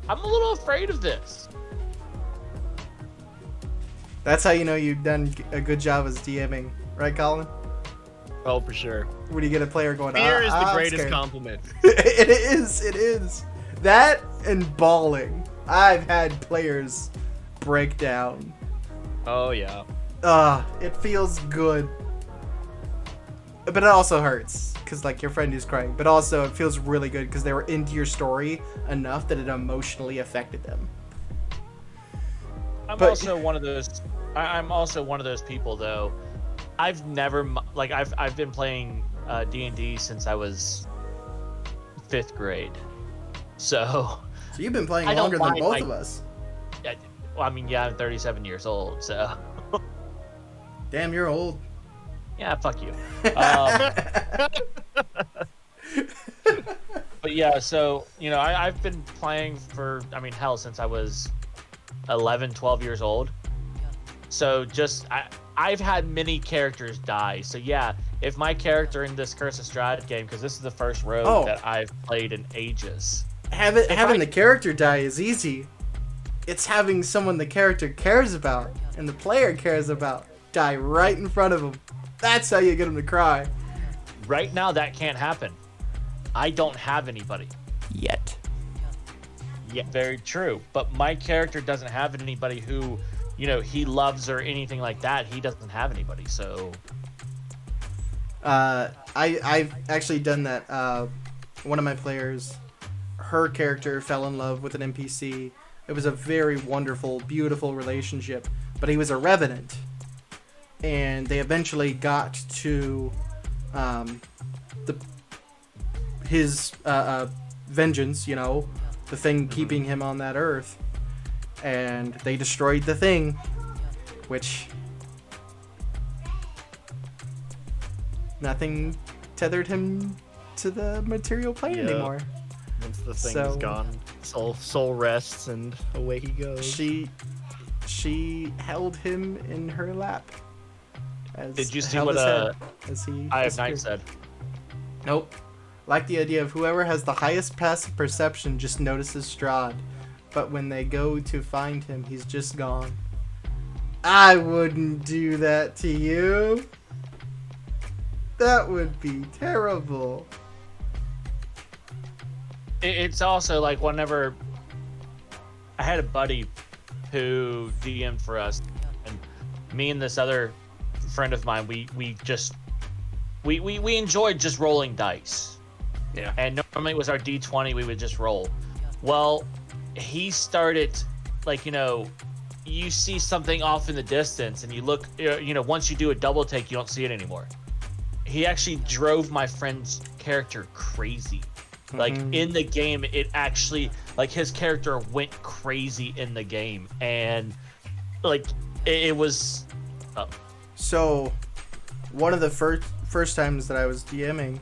a little afraid of this. That's how you know you've done a good job as DMing, right, Colin? Oh, for sure. When you get a player going, Fear is the I'm greatest scared." compliment. It is. That and bawling. I've had players break down. Oh yeah. It feels good. But it also hurts, because like your friend is crying. But also it feels really good, because they were into your story enough that it emotionally affected them. I'm also one of those people, though. I've never I've been playing D&D since I was 5th grade, so you've been playing I don't longer than mind, both of us. I'm 37 years old, so Damn, you're old. yeah, fuck you. But yeah, so I've been playing for hell since I was 11, 12 years old. So I've had many characters die. So yeah, if my character in this Curse of Strahd game, because this is the first rogue that I've played in ages. Having the character die is easy. It's having someone the character cares about and the player cares about die right in front of them. That's how you get them to cry. Right now, that can't happen. I don't have anybody. Yet. Yeah, very true. But my character doesn't have anybody who, he loves or anything like that. He doesn't have anybody, so... I've actually done that. One of my players, her character fell in love with an NPC. It was a very wonderful, beautiful relationship, but he was a revenant. And they eventually got to his vengeance, the thing keeping him on that earth. And they destroyed the thing, which nothing tethered him to the material plane Yeah. anymore. Once the thing So- is gone, soul rests and away he goes. She held him in her lap. As Did you see held what his head as he I have disappeared. Nine said? Nope. Like the idea of whoever has the highest passive perception just notices Strahd, but when they go to find him, he's just gone. I wouldn't do that to you. That would be terrible. It's also like whenever I had a buddy who DM'd for us, and me and this other friend of mine, we enjoyed just rolling dice. Yeah. And normally it was our D20 we would just roll. Well, he started, like, you see something off in the distance and you look, once you do a double take, you don't see it anymore. He actually drove my friend's character crazy. Like, in the game, it actually, like, his character went crazy in the game. And, like, it was... So, one of the first times that I was DMing,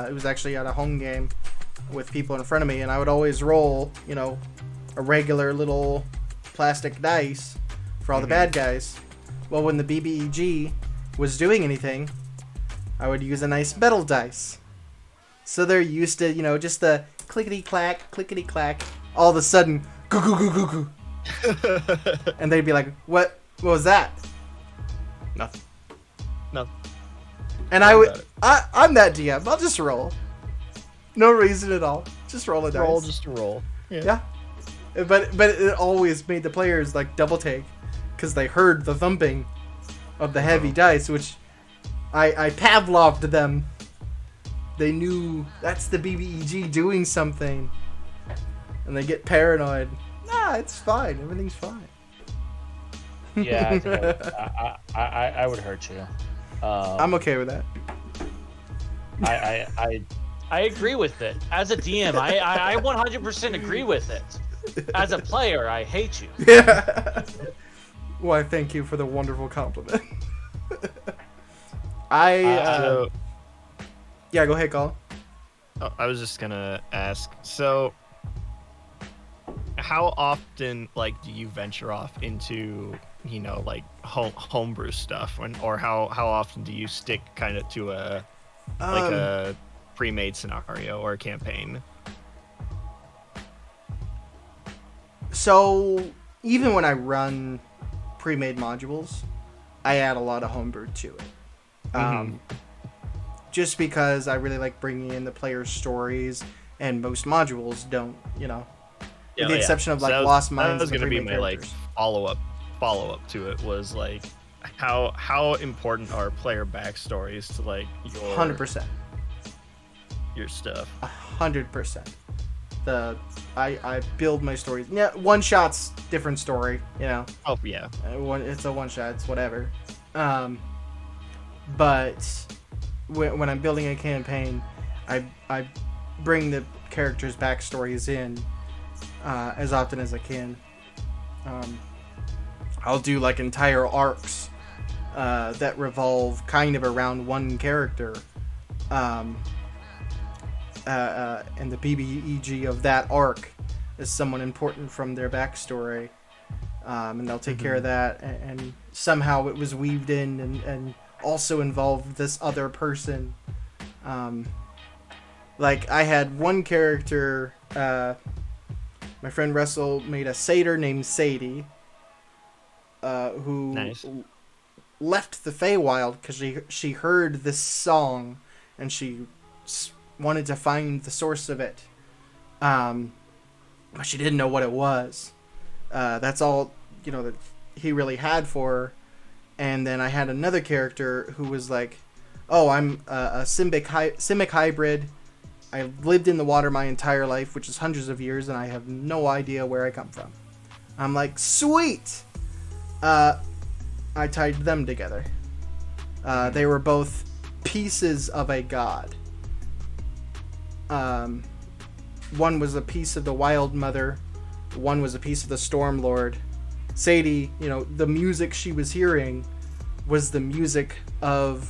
it was actually at a home game with people in front of me, and I would always roll, a regular little plastic dice for all the bad guys. Well, when the BBEG was doing anything, I would use a nice metal dice. So they're used to, just the clickety-clack, clickety-clack. All of a sudden, goo-goo-goo-goo-goo. And they'd be like, what was that? Nothing. No. And I'm that DM. I'll just roll. No reason at all. Just roll a dice. Roll just to roll. Yeah. But it always made the players like double take because they heard the thumping of the heavy dice, which I Pavloved them. They knew that's the BBEG doing something, and they get paranoid. Nah, it's fine. Everything's fine. Yeah, I think I would hurt you. I'm okay with that. I agree with it. As a DM, I 100% agree with it. As a player, I hate you. Yeah. Why, thank you for the wonderful compliment. Yeah, go ahead, Colin. Oh, I was just gonna ask. So, how often, do you venture off into, homebrew stuff, or how often do you stick kind of to a pre-made scenario or a campaign? So, even when I run pre-made modules, I add a lot of homebrew to it. Just because I really like bringing in the players' stories, and most modules don't, with the exception of Lost Minds. That was and the gonna be pre-made my characters. follow-up to it was how important are player backstories to your 100%. your stuff? 100%. I build my stories. Yeah, one shot's different story, Oh yeah. It's a one shot. It's whatever. But when I'm building a campaign, I bring the characters' backstories in as often as I can. I'll do entire arcs that revolve kind of around one character. And the BBEG of that arc is someone important from their backstory. And they'll take care of that, and somehow it was weaved in and also involved this other person. I had one character, my friend Russell made a satyr named Sadie, who Nice. left the Feywild because she heard this song, and she wanted to find the source of it, but she didn't know what it was. That's all that he really had for her. And then I had another character who was like, oh, I'm a Simic hybrid. I lived in the water my entire life, which is hundreds of years, and I have no idea where I come from. I'm like, sweet! I tied them together. They were both pieces of a god. one was a piece of the Wild Mother, one was a piece of the Storm Lord. Sadie, you know, the music she was hearing was the music of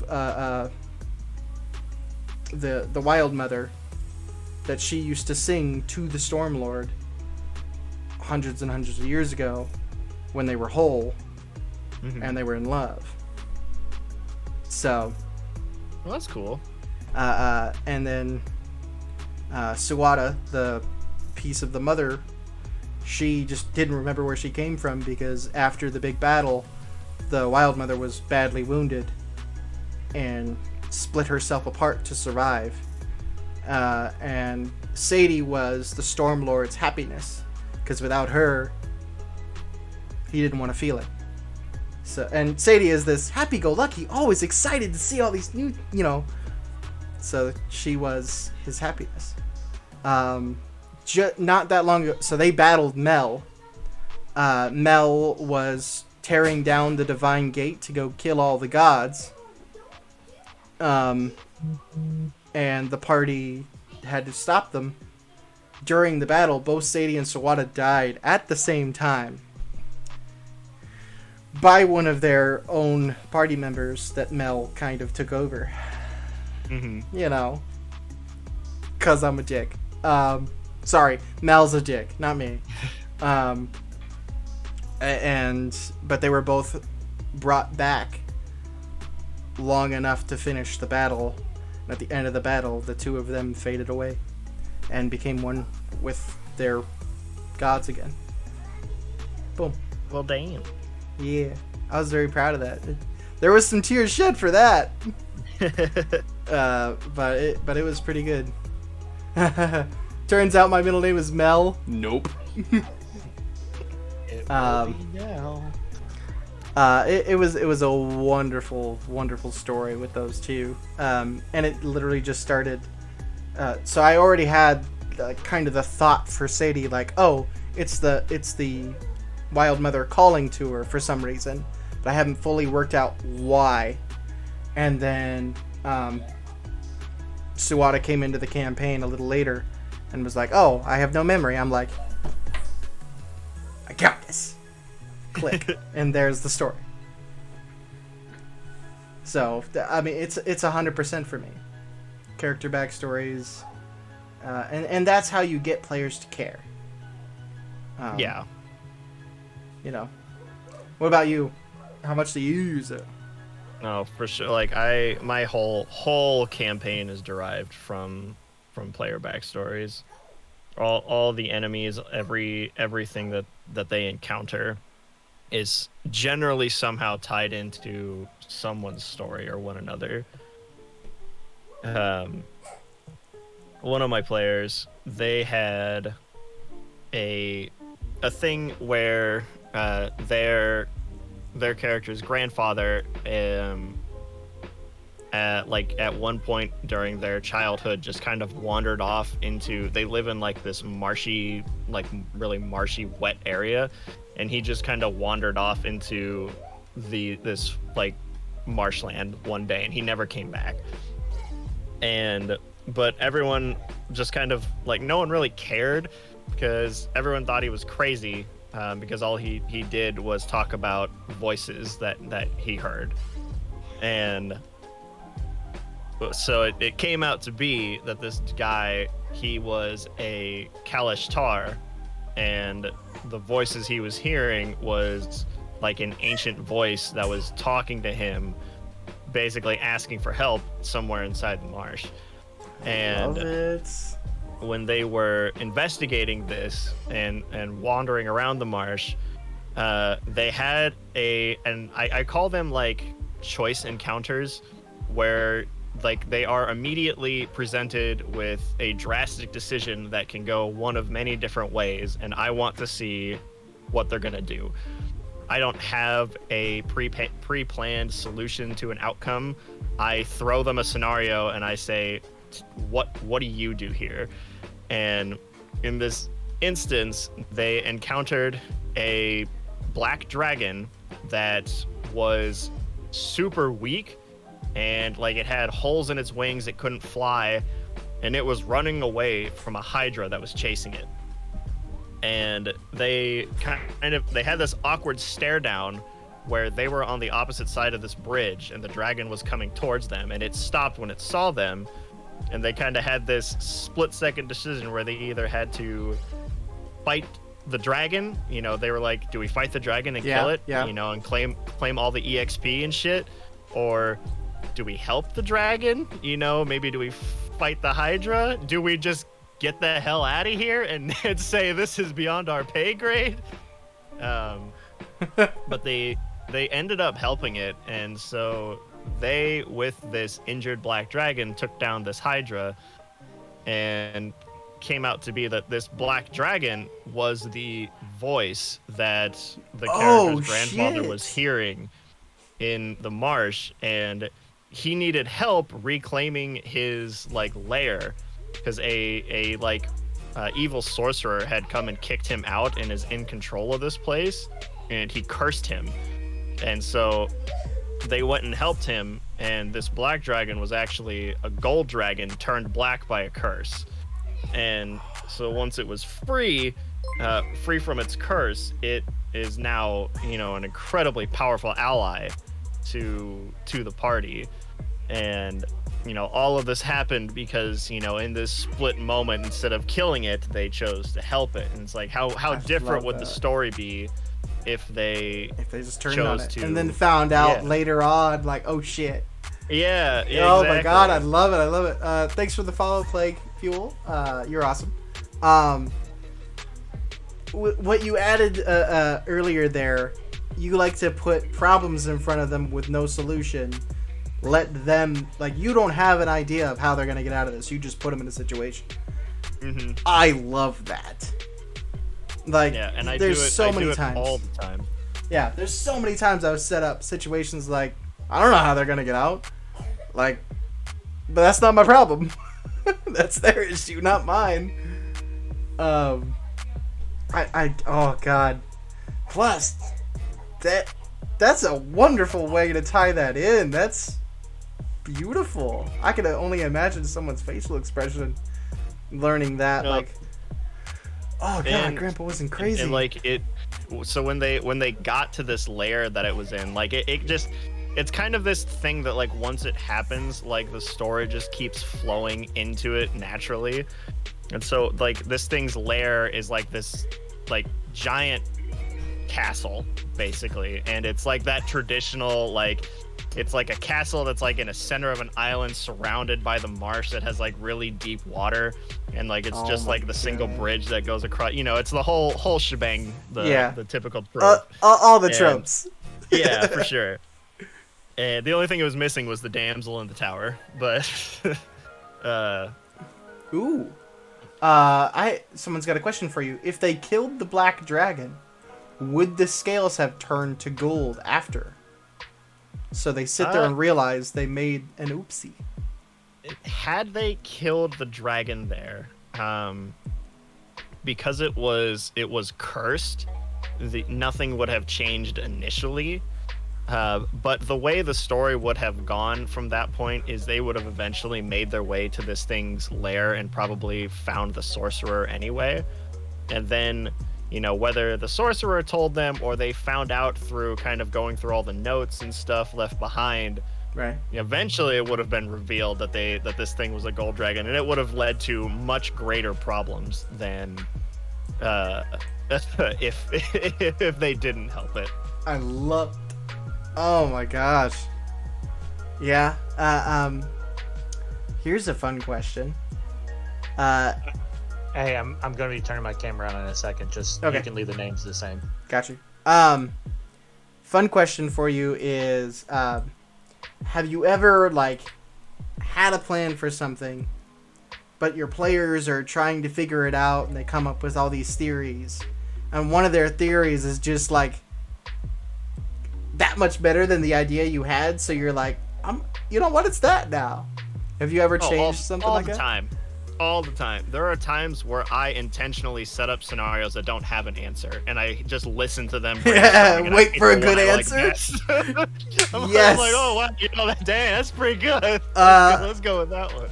the Wild Mother that she used to sing to the Storm Lord hundreds and hundreds of years ago when they were whole and they were in love. So, Well, that's cool. and then Suwata, the piece of the mother, she just didn't remember where she came from because after the big battle, the Wild Mother was badly wounded and split herself apart to survive. And Sadie was the Storm Lord's happiness because without her, he didn't want to feel it. So, and Sadie is this happy-go-lucky, always excited to see all these new, you know. So she was his happiness. Not that long ago, so they battled Mel. Mel was tearing down the Divine Gate to go kill all the gods. And the party had to stop them. During the battle, both Sadie and Suwata died at the same time by one of their own party members that Mel kind of took over. You know, cause I'm a dick. Sorry, Mel's a dick, not me. But they were both brought back long enough to finish the battle. And at the end of the battle, the two of them faded away and became one with their gods again. Boom. Well, damn. Yeah, I was very proud of that. There was some tears shed for that. But it was pretty good. Turns out my middle name is Mel. Nope. It was a wonderful story with those two, and it literally just started. So I already had kind of the thought for Sadie, like, oh, it's the Wild Mother calling to her for some reason, but I haven't fully worked out why. And then Suwata came into the campaign a little later and was like, oh, I have no memory. I'm like, I got this. Click. And there's the story. So, I mean, it's 100% for me. Character backstories. And that's how you get players to care. Yeah. You know. What about you? How much do you use it? No, for sure. Like my whole campaign is derived from player backstories. All the enemies, everything that they encounter is generally somehow tied into someone's story or one another. One of my players, they had a thing where their character's grandfather, at one point during their childhood, just kind of wandered off into. They live in like this marshy, like really marshy, wet area, and he just kind of wandered off into this like marshland one day, and he never came back. But everyone just kind of like, no one really cared because everyone thought he was crazy. Because all he did was talk about voices that he heard. And so it came out to be that this guy, he was a Kalash Tar, and the voices he was hearing was like an ancient voice that was talking to him, basically asking for help somewhere inside the marsh. And Love it. When they were investigating this and wandering around the marsh, they had and I call them like choice encounters, where like they are immediately presented with a drastic decision that can go one of many different ways, and I want to see what they're gonna do. I don't have a pre-planned solution to an outcome. I throw them a scenario and I say, what do you do here? And in this instance, they encountered a black dragon that was super weak, and like it had holes in its wings, it couldn't fly, and it was running away from a Hydra that was chasing it. And they had this awkward stare down where they were on the opposite side of this bridge and the dragon was coming towards them, and it stopped when it saw them, and they kind of had this split-second decision where they either had to fight the dragon, you know, they were like, do we fight the dragon and kill it, you know, and claim all the EXP and shit, or do we help the dragon, you know, maybe do we fight the Hydra, do we just get the hell out of here and say this is beyond our pay grade? But they ended up helping it, and so they, with this injured black dragon, took down this Hydra, and came out to be that this black dragon was the voice that the character's grandfather was hearing in the marsh, and he needed help reclaiming his like lair, because a evil sorcerer had come and kicked him out and is in control of this place, and he cursed him. And so they went and helped him, and this black dragon was actually a gold dragon turned black by a curse. And so once it was free from its curse, it is now, you know, an incredibly powerful ally to the party. And, you know, all of this happened because, you know, in this split moment, instead of killing it, they chose to help it. And it's like, how different would the story be if they just turned on it to, and then found out later on, like, oh shit. Yeah, Oh exactly. my god, I love it. Thanks for the follow, Plague Fuel. You're awesome. What you added earlier there, you like to put problems in front of them with no solution. Let them, like, you don't have an idea of how they're gonna get out of this. You just put them in a situation. Mm-hmm. I love that. Like, yeah, and I there's do it, so I many do it times. all the time. Yeah, there's so many times I've set up situations like, I don't know how they're gonna get out. Like, but that's not my problem. That's their issue, not mine. Oh god. Plus, that's a wonderful way to tie that in. That's beautiful. I could only imagine someone's facial expression learning that. Like, oh god, Grandpa wasn't crazy. And like so when they got to this layer that it was in, like it's kind of this thing that, like, once it happens, like, the story just keeps flowing into it naturally. And so, like, this thing's lair is like this, like, giant castle, basically. And it's like that traditional, like, it's like a castle that's like in a center of an island surrounded by the marsh that has like really deep water, and like it's just like the single bridge that goes across, you know, it's the whole shebang, the typical trope. All the tropes. Yeah, for sure. And the only thing it was missing was the damsel in the tower, but someone's got a question for you. If they killed the black dragon, would the scales have turned to gold after? So they sit there and realize they made an oopsie. Had they killed the dragon there, because it was cursed, nothing would have changed initially. But the way the story would have gone from that point is they would have eventually made their way to this thing's lair and probably found the sorcerer anyway. And then, you know, whether the sorcerer told them or they found out through kind of going through all the notes and stuff left behind, right? Eventually it would have been revealed that this thing was a gold dragon, and it would have led to much greater problems than if they didn't help it. Oh my gosh. Yeah. Here's a fun question. Hey, I'm going to be turning my camera on in a second. Just You can leave the names the same. Got you. Fun question for you is, have you ever like had a plan for something, but your players are trying to figure it out and they come up with all these theories, and one of their theories is just like that much better than the idea you had, so you're like, you know what, it's that now. Have you ever changed something like that? All the time. There are times where I intentionally set up scenarios that don't have an answer, and I just listen to them. Yeah, wait for a good answer. I'm like, oh, wow, you know that? Dang, that's pretty good. Let's go with that one.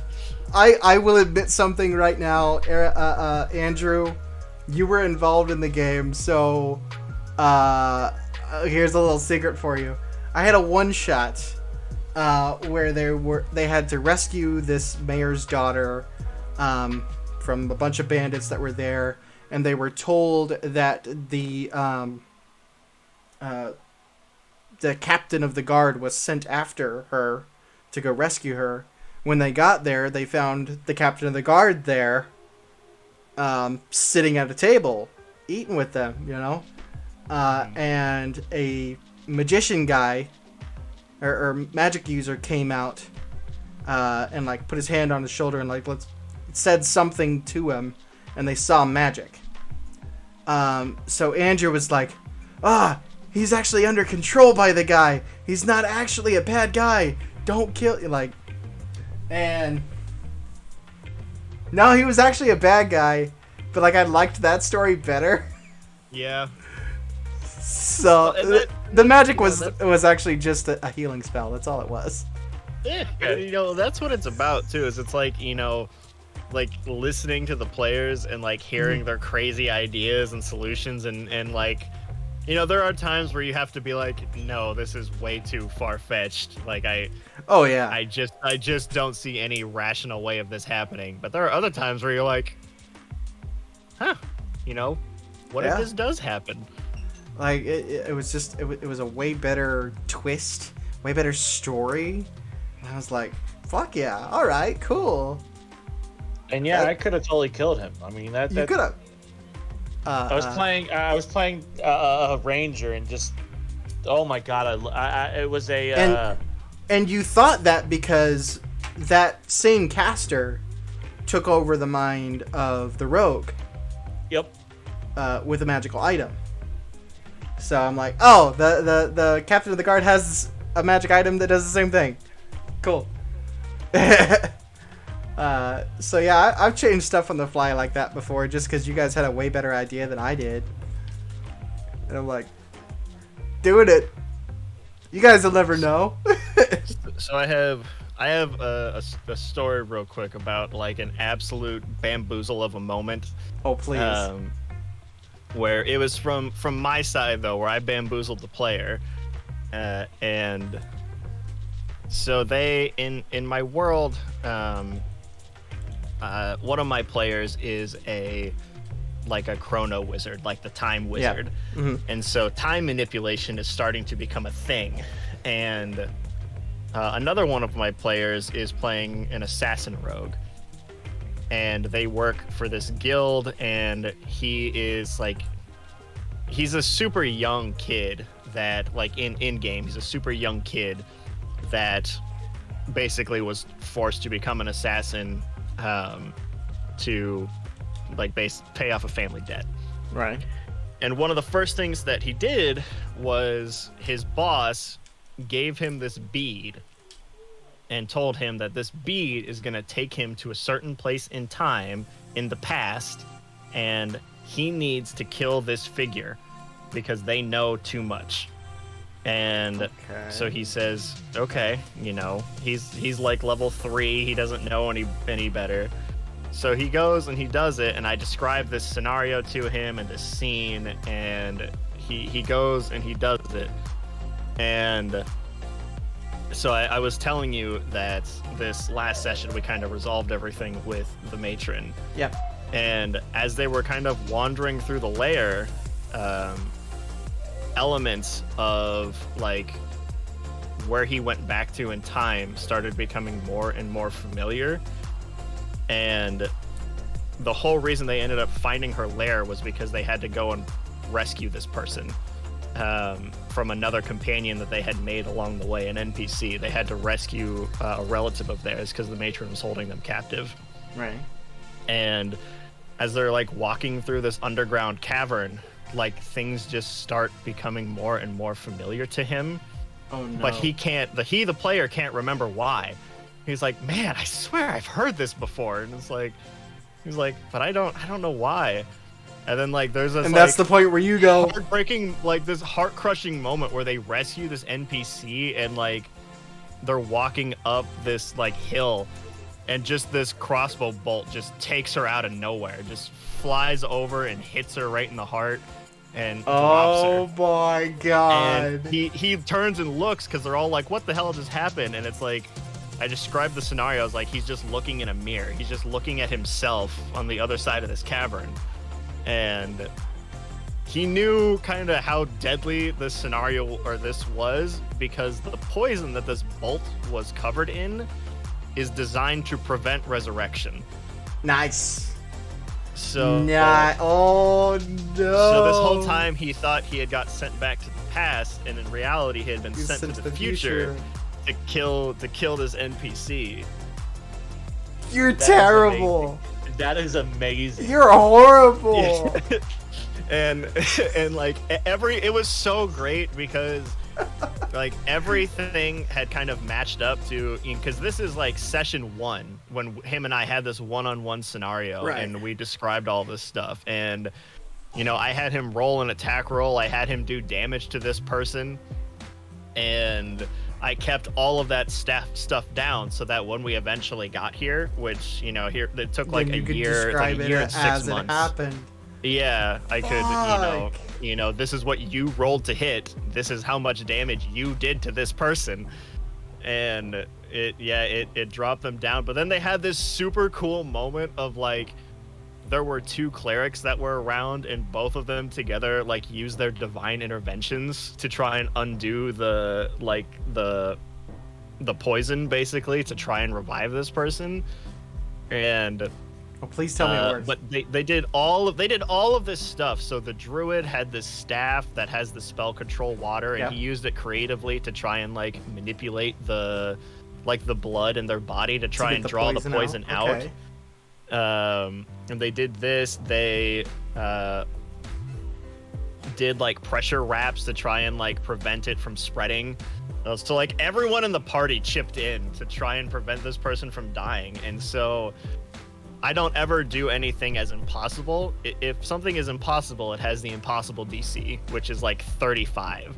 I will admit something right now, Andrew. You were involved in the game, so here's a little secret for you. I had a one-shot where they had to rescue this mayor's daughter from a bunch of bandits that were there, and they were told that the captain of the guard was sent after her to go rescue her. When they got there, they found the captain of the guard there, sitting at a table, eating with them, you know? And a magician guy, or magic user came out, and, like, put his hand on his shoulder and, like, said something to him, and they saw magic. So Andrew was like, he's actually under control by the guy. He's not actually a bad guy. Don't kill, like, and no, he was actually a bad guy, but, like, I liked that story better. Yeah. So Well, the magic was actually just a healing spell. That's all it was. Yeah, you know, that's what it's about too. Is it's like, you know, like listening to the players and like hearing their crazy ideas and solutions and like, you know, there are times where you have to be like, no, this is way too far-fetched. Like I just don't see any rational way of this happening. But there are other times where you're like, you know, what if this does happen? Like it was just it was a way better twist, way better story. And I was like, fuck yeah, all right, cool. And yeah, I could have totally killed him. I mean, that You could have. I was playing a ranger and just, oh my god, it was a. And you thought that because that same caster took over the mind of the rogue. Yep. With a magical item. So I'm like, oh, the captain of the guard has a magic item that does the same thing. Cool. So yeah, I've changed stuff on the fly like that before, just because you guys had a way better idea than I did. And I'm like, doing it. You guys will never know. So I have a story real quick about like an absolute bamboozle of a moment. Oh please. Where it was from my side though, where I bamboozled the player, and so they in my world, one of my players is a chrono wizard, like the time wizard, and so time manipulation is starting to become a thing, and another one of my players is playing an assassin rogue. And they work for this guild, and he is like, he's a super young kid that, like, in game, he's a super young kid that basically was forced to become an assassin to like pay off a family debt. Right. And one of the first things that he did was his boss gave him this bead and told him that this bead is going to take him to a certain place in time in the past, and he needs to kill this figure because they know too much. And so he says, okay, you know, he's like level 3, he doesn't know any better. So he goes and he does it, and I describe this scenario to him and this scene, and he goes and he does it. And so I was telling you that this last session we kind of resolved everything with the matron. Yeah. And as they were kind of wandering through the lair, elements of like where he went back to in time started becoming more and more familiar. And the whole reason they ended up finding her lair was because they had to go and rescue this person. From another companion that they had made along the way, an NPC. They had to rescue a relative of theirs because the matron was holding them captive. Right. And as they're like walking through this underground cavern, like things just start becoming more and more familiar to him. Oh no. But the player can't remember why. He's like, man, I swear I've heard this before. And it's like, he's like, but I don't know why. And then like there's this, and that's the point where you go heartbreaking, like this heart-crushing moment where they rescue this NPC and like they're walking up this like hill, and just this crossbow bolt just takes her out of nowhere, just flies over and hits her right in the heart and drops her. Oh my god. And he turns and looks because they're all like, what the hell just happened? And it's like, I described the scenario as like he's just looking in a mirror. He's just looking at himself on the other side of this cavern. And he knew kind of how deadly this scenario or this was because the poison that this bolt was covered in is designed to prevent resurrection. Nice. So oh no. So this whole time he thought he had got sent back to the past, and in reality he had been He's sent to the future to kill this NPC. You're That is terrible. That is amazing. You're horrible. and like it was so great because like everything had kind of matched up to, because this is like session 1 when him and I had this one-on-one scenario, right. and we described all this stuff, and I had him roll an attack roll, I had him do damage to this person, and I kept all of that stuff down so that when we eventually got here, which here it took like Then a you could year, describe and 6 as months. it happened. Yeah, I could, Fuck. This is what you rolled to hit. This is how much damage you did to this person. And it dropped them down. But then they had this super cool moment of like, there were 2 clerics that were around, and both of them together like used their divine interventions to try and undo the poison, basically, to try and revive this person. And Oh, please tell me it works. but they did all of this stuff. So the druid had this staff that has the spell control water, and he used it creatively to try and like manipulate the blood in their body to try and draw the poison out. Okay. And they did this. They did like pressure wraps to try and like prevent it from spreading. So like everyone in the party chipped in to try and prevent this person from dying. And so I don't ever do anything as impossible. If something is impossible, it has the impossible DC, which is like 35.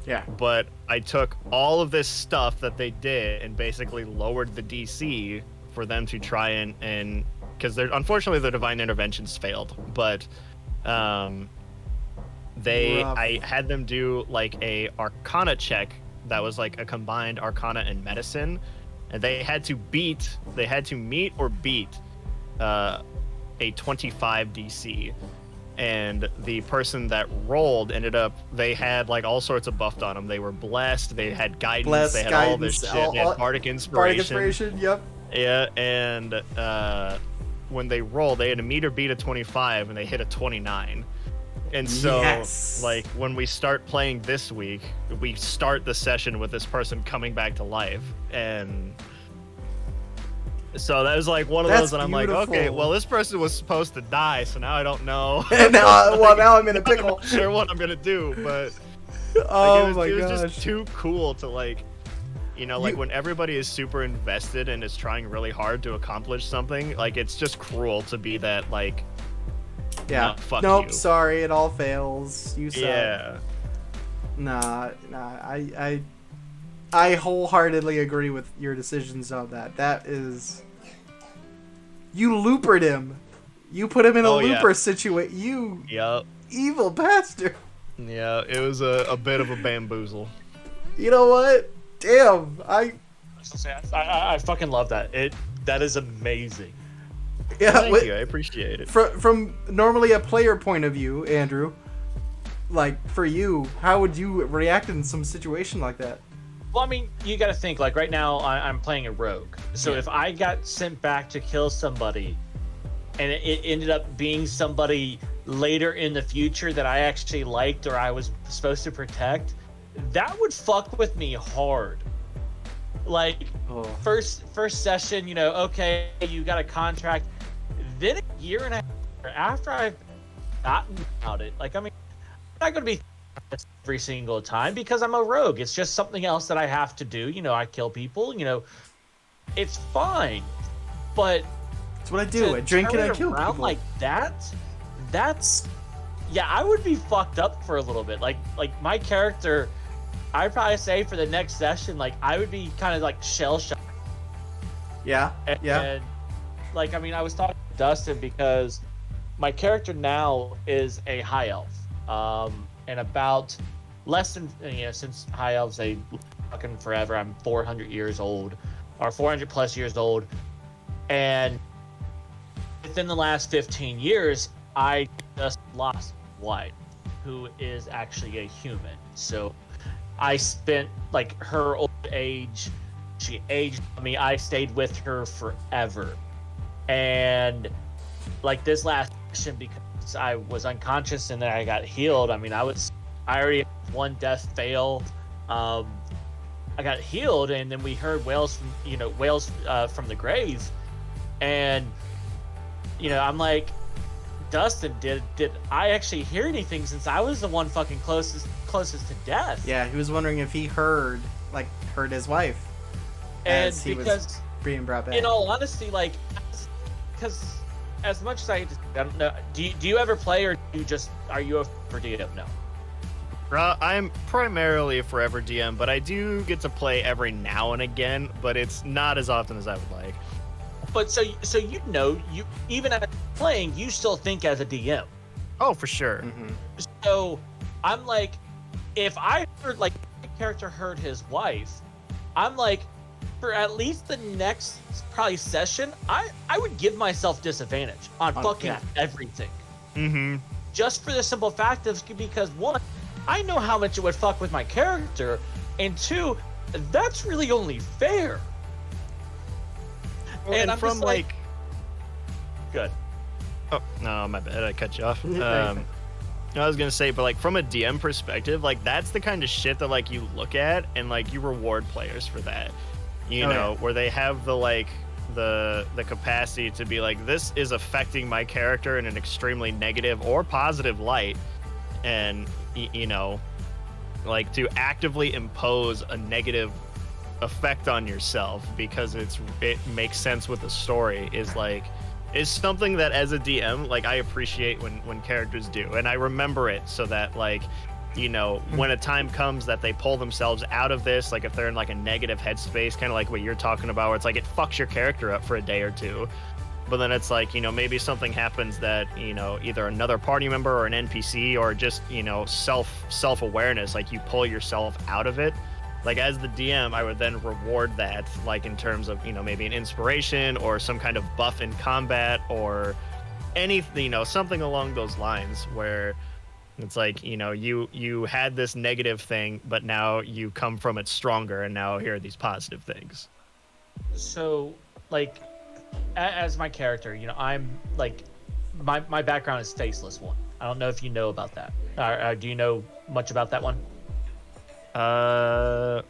Yeah. But I took all of this stuff that they did and basically lowered the DC for them to try and because unfortunately the divine interventions failed. But I had them do like a Arcana check that was like a combined Arcana and Medicine, and they had to meet or beat a 25 DC, and the person that rolled they had like all sorts of buffed on them. They were blessed, they had guidance, they had all this shit, they had bardic inspiration. Yep. Yeah, and when they rolled, they had a meet or beat a 25, and they hit a 29. And so, like, when we start playing this week, we start the session with this person coming back to life, and so that was like one of those that I'm like, okay, well, this person was supposed to die, so now I don't know. And now I'm in a pickle. I'm not sure what I'm gonna do, but Oh like, it was gosh. just too cool to like, when everybody is super invested and is trying really hard to accomplish something, like it's just cruel to be that like, Yeah. fuck Nope. you. Sorry, it all fails. You suck. Yeah. Nah. I wholeheartedly agree with your decisions on that. That is, you loopered him. You put him in a looper situation. You Yep. evil bastard. Yeah, it was a bit of a bamboozle. You know what? Damn. I fucking love that. That is amazing. Yeah. Thank you, I appreciate it. From normally a player point of view, Andrew, like for you, how would you react in some situation like that? Well, I mean, you got to think, like, right now I'm playing a rogue. So if I got sent back to kill somebody and it ended up being somebody later in the future that I actually liked or I was supposed to protect, that would fuck with me hard. Like, first session, okay, you got a contract. Then a year and a half after I've gotten about it, like, I mean, I'm not going to be every single time because I'm a rogue. It's just something else that I have to do. I kill people, it's fine. But that's what I do. I drink and I kill people. Like that's I would be fucked up for a little bit. Like my character, I'd probably say for the next session, like I would be kind of like shell shocked. Yeah. Yeah. And like, I mean, I was talking to Dustin because my character now is a high elf, and about less than since high elves they fucking forever. I'm 400 years old, or 400 plus years old, and within the last 15 years, I just lost wife, who is actually a human. So I spent like her old age. She aged me. I stayed with her forever. And like this last session, because I was unconscious and then I got healed. I mean, I already had one death fail. I got healed, and then we heard wails from the grave. And I'm like, Dustin, did I actually hear anything, since I was the one fucking closest to death? Yeah, he was wondering if he heard his wife. And as he because was being brought back. in all honesty, like, because as much as I don't know, do you ever play, or are you a for DM? No. I'm primarily a forever DM, but I do get to play every now and again, but it's not as often as I would like. But so you even at playing, you still think as a DM. Oh, for sure. Mm-hmm. So I'm like, if I heard, like, my character heard his wife, I'm like, for at least the next probably session, I would give myself disadvantage on fucking everything. Mm-hmm. Just for the simple fact of, because one, I know how much it would fuck with my character, and two, that's really only fair. Well, and I'm from like good. Oh no, my bad. I cut you off. I was gonna say, but like from a DM perspective, like that's the kind of shit that like you look at and like you reward players for that. Where they have the capacity to be like, this is affecting my character in an extremely negative or positive light, and like to actively impose a negative effect on yourself because it makes sense with the story is something that as a DM, like, I appreciate when characters do, and I remember it so that like when a time comes that they pull themselves out of this, like if they're in like a negative headspace, kind of like what you're talking about, where it's like it fucks your character up for a day or two, but then it's like maybe something happens that either another party member or an NPC or just self-awareness, like you pull yourself out of it. Like as the DM, I would then reward that, like in terms of maybe an inspiration or some kind of buff in combat or anything, something along those lines, where it's like you had this negative thing, but now you come from it stronger, and now here are these positive things. So like, as my character, I'm like, my background is Faceless One. I don't know if you know about that. Do you know much about that one?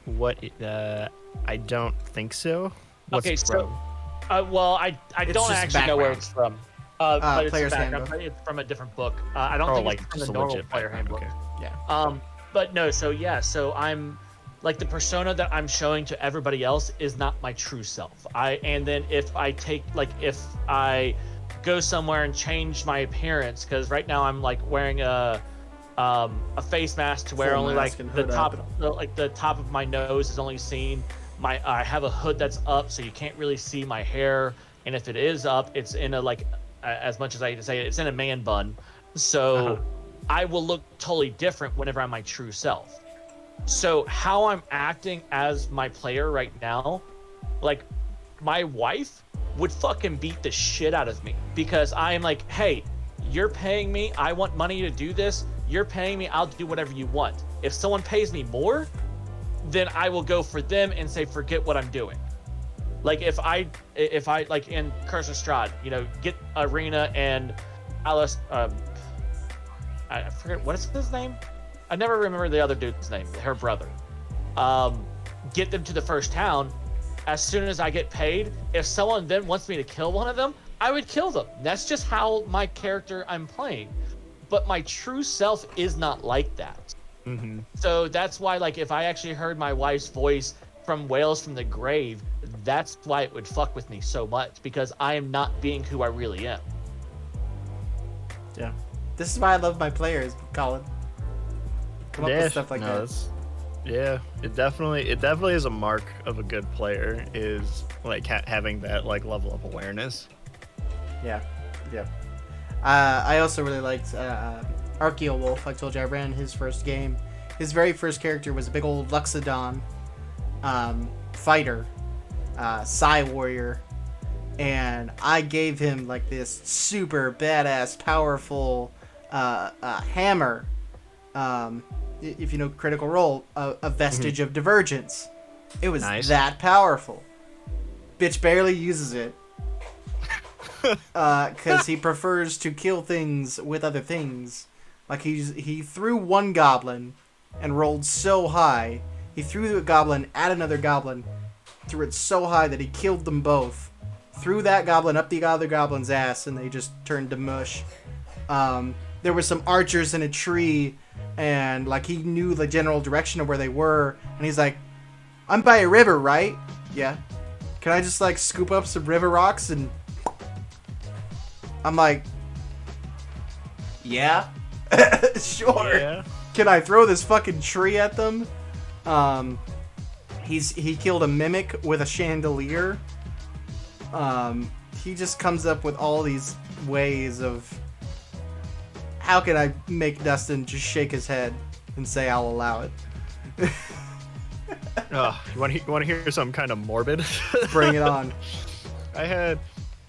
What? I don't think so. What's okay, it so, from? well, I don't actually know where it's from. But it's Player's background. Handbook. It's from a different book. I don't think like it's from just the a normal legit player background. handbook. Okay. Yeah. But no, so I'm like, the persona that I'm showing to everybody else is not my true self. And then if I go somewhere and change my appearance, because right now I'm like wearing a face mask to where Full only like mask and the hood top up. the top of my nose is only seen. I have a hood that's up, so you can't really see my hair, and if it is up, it's in a as much as I hate to say it, it's in a man bun. So I will look totally different whenever I'm my true self. So how I'm acting as my player right now, like, my wife would fucking beat the shit out of me, because I am like, hey, you're paying me, I want money to do this, you're paying me, I'll do whatever you want. If someone pays me more, then I will go for them and say, forget what I'm doing. Like if I like in Curse of Strahd, get Arena and Alice, I forget what is his name. I never remember the other dude's name, her brother. Get them to the first town. As soon as I get paid, if someone then wants me to kill one of them, I would kill them. That's just how my character I'm playing. But my true self is not like that. Mm-hmm. So that's why, like, if I actually heard my wife's voice from Wails from the Grave, that's why it would fuck with me so much, because I am not being who I really am. Yeah. This is why I love my players, Colin. Come up with stuff like that. Yeah, it definitely is a mark of a good player is like having that like level of awareness. Yeah, yeah. I also really liked Archeo Wolf. I told you I ran his first game. His very first character was a big old Luxodon fighter, Psy Warrior, and I gave him like this super badass, powerful hammer. If you know Critical Role, a vestige of Divergence. It was Nice. that powerful. Bitch barely uses it. Because he prefers to kill things with other things. Like he threw one goblin and rolled so high. He threw the goblin at another goblin, threw it so high that he killed them both. Threw that goblin up the other goblin's ass, and they just turned to mush. There were some archers in a tree, and like he knew the general direction of where they were, and he's like, "I'm by a river, right? Yeah. Can I just like scoop up some river rocks and?" I'm like, "Yeah, sure. Yeah. Can I throw this fucking tree at them?" He killed a mimic with a chandelier. He just comes up with all these ways of how can I make Dustin just shake his head and say I'll allow it. You want to hear something kind of morbid? Bring it on. I had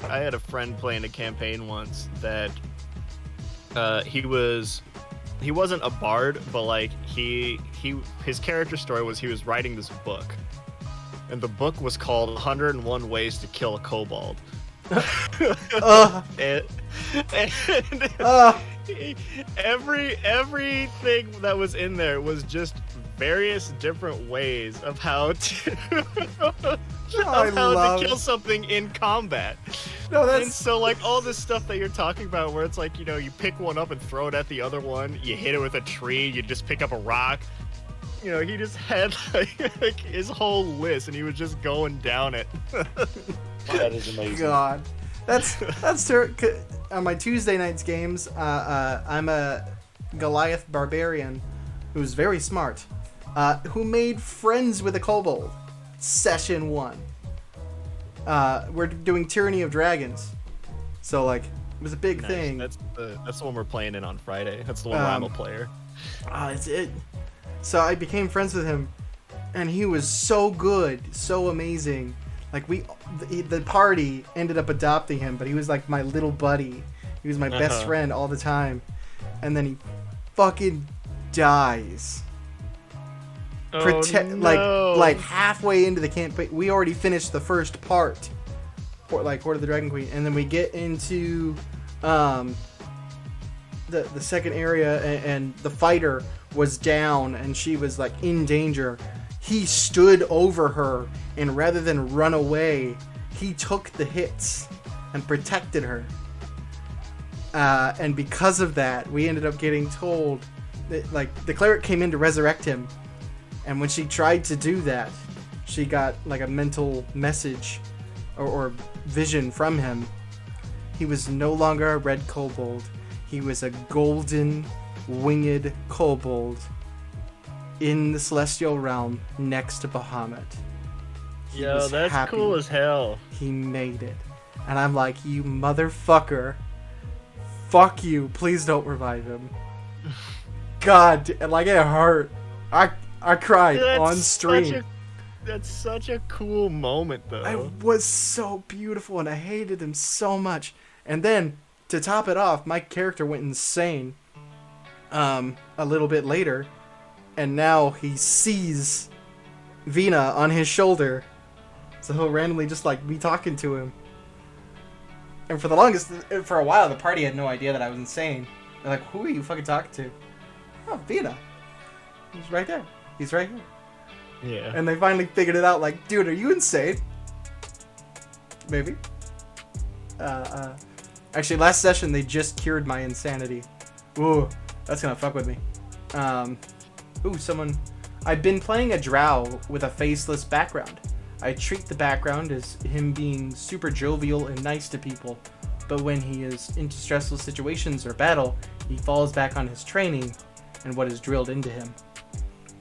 a friend playing a campaign once that he wasn't a bard, but like his character story was he was writing this book, and the book was called 101 Ways to Kill a Kobold. and everything that was in there was just various different ways of how to to kill something in combat. No, And so like all this stuff that you're talking about where it's like, you know, you pick one up and throw it at the other one, you hit it with a tree, you just pick up a rock. You know, he just had like his whole list and he was just going down it. That is amazing. God, that's terrible. On my Tuesday nights games, I'm a Goliath barbarian who's very smart, who made friends with a kobold. Session 1. We're doing Tyranny of Dragons, so like it was a big Nice. thing. That's the one we're playing in on Friday. That's the one where I'm a player. It's it. So I became friends with him, and he was so good, so amazing. Like the party ended up adopting him, but he was like my little buddy. He was my best friend all the time, and then he fucking dies. Oh, no. Like halfway into the campaign, we already finished the first part, like Horde of the Dragon Queen, and then we get into the second area, and the fighter was down, and she was like in danger. He stood over her, and rather than run away, he took the hits and protected her. And because of that, we ended up getting told that like the cleric came in to resurrect him. And when she tried to do that, she got like a mental message or vision from him. He was no longer a red kobold. He was a golden winged kobold in the celestial realm next to Bahamut. He Yo, was that's happy. cool as hell. He made it. And I'm like, you motherfucker. Fuck you. Please don't revive him. God, like it hurt. I cried on stream. That's such a cool moment, though. It was so beautiful, and I hated him so much. And then, to top it off, my character went insane a little bit later, and now he sees Vina on his shoulder. So he'll randomly just, like, be talking to him. And for a while, the party had no idea that I was insane. They're like, who are you fucking talking to? Oh, Vina. He's right there. He's right here. Yeah. And they finally figured it out, like, dude, are you insane? Maybe. Actually, last session, they just cured my insanity. Ooh, that's gonna fuck with me. I've been playing a drow with a faceless background. I treat the background as him being super jovial and nice to people, but when he is into stressful situations or battle, he falls back on his training and what is drilled into him.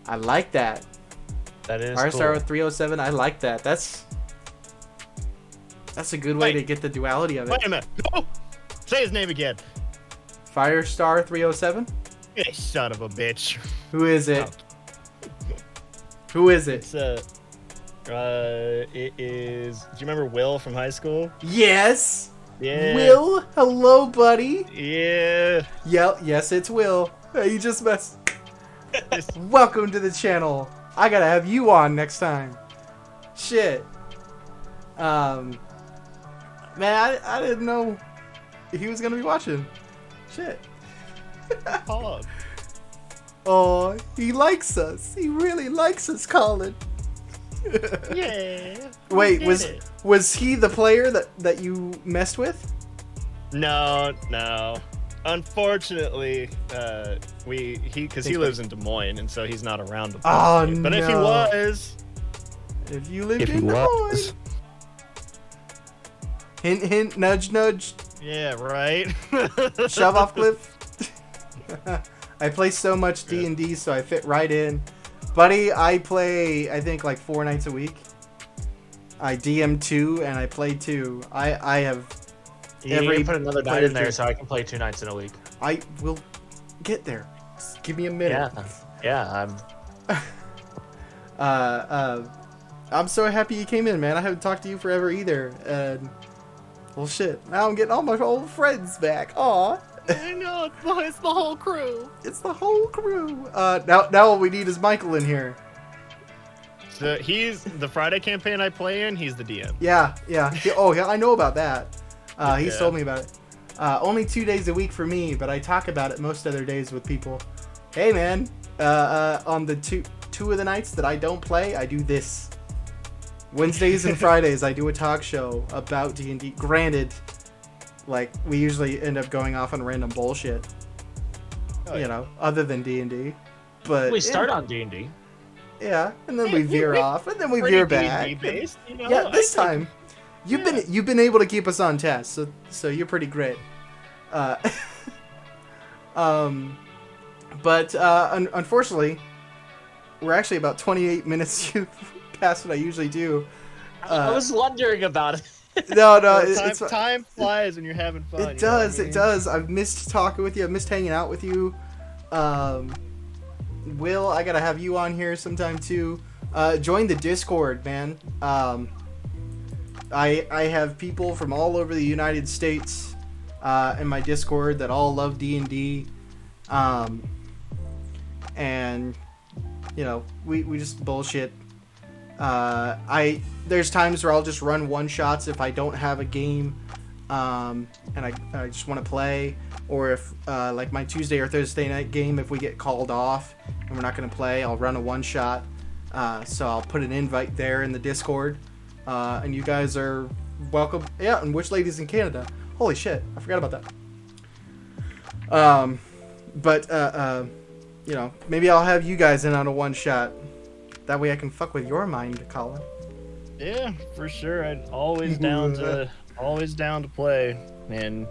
I like that. That is Firestar cool. with 307. I like that. That's a good way Wait. to get the duality of it. Wait a minute. No! Say his name again. Firestar 307. You son of a bitch. Who is it? Who is it? It's it is. Do you remember Will from high school? Yes. Yeah. Will. Hello, buddy. Yeah. Yep. Yes, it's Will. Hey, you just messed. Welcome to the channel. I gotta have you on next time. Shit. Man, I didn't know he was gonna be watching. Shit. Hog. Oh, he likes us. He really likes us, Colin. Yeah. Wait, we did it. was he the player that you messed with? No. Unfortunately, because he lives in Des Moines, and so he's not around to play. Oh, But if he no. was, If you lived If he in Des was. Moines. Hint, hint, nudge, nudge. yeah, right. Shove off cliff. I play so much D&D, so I fit right in. Buddy, I play, I think, like 4 nights a week. I DM 2, and I play 2. I have... You Every need to put another night player in there do- so I can play 2 nights in a week. I will get there. Just give me a minute. Yeah. I'm so happy you came in, man. I haven't talked to you forever either. And, well, shit. Now I'm getting all my old friends back. Aw. I know, it's the whole crew. It's the whole crew. Now what we need is Michael in here. So he's the Friday campaign I play in. He's the DM. Yeah. Oh, yeah, I know about that. He's Yeah. told me about it. Only 2 days a week for me, but I talk about it most other days with people. Hey, man. On the two of the nights that I don't play, I do this. Wednesdays and Fridays, I do a talk show about D&D. Granted, like, we usually end up going off on random bullshit. Oh, You yeah. know, other than D&D. But We start yeah, on D&D. yeah, and then we veer off, and then we Pretty veer D&D back. based, you know? Yeah, this I think- time you've been able to keep us on task, so you're pretty great. But unfortunately, we're actually about 28 minutes past what I usually do. I was wondering about it. No, Time flies when you're having fun. it does. It does. I've missed talking with you. I've missed hanging out with you. Will, I gotta have you on here sometime too. Join the Discord, man. I have people from all over the United States in my Discord that all love D&D. And you know, we just bullshit. There's times where I'll just run one shots if I don't have a game, and I just want to play, or if like my Tuesday or Thursday night game, if we get called off and we're not gonna play, I'll run a one shot. So I'll put an invite there in the Discord, and you guys are welcome. Yeah, and Witch Ladies in Canada. Holy shit, I forgot about that. But you know, maybe I'll have you guys in on a one shot. That way I can fuck with your mind, Colin. Yeah, for sure. I'm always down to play, and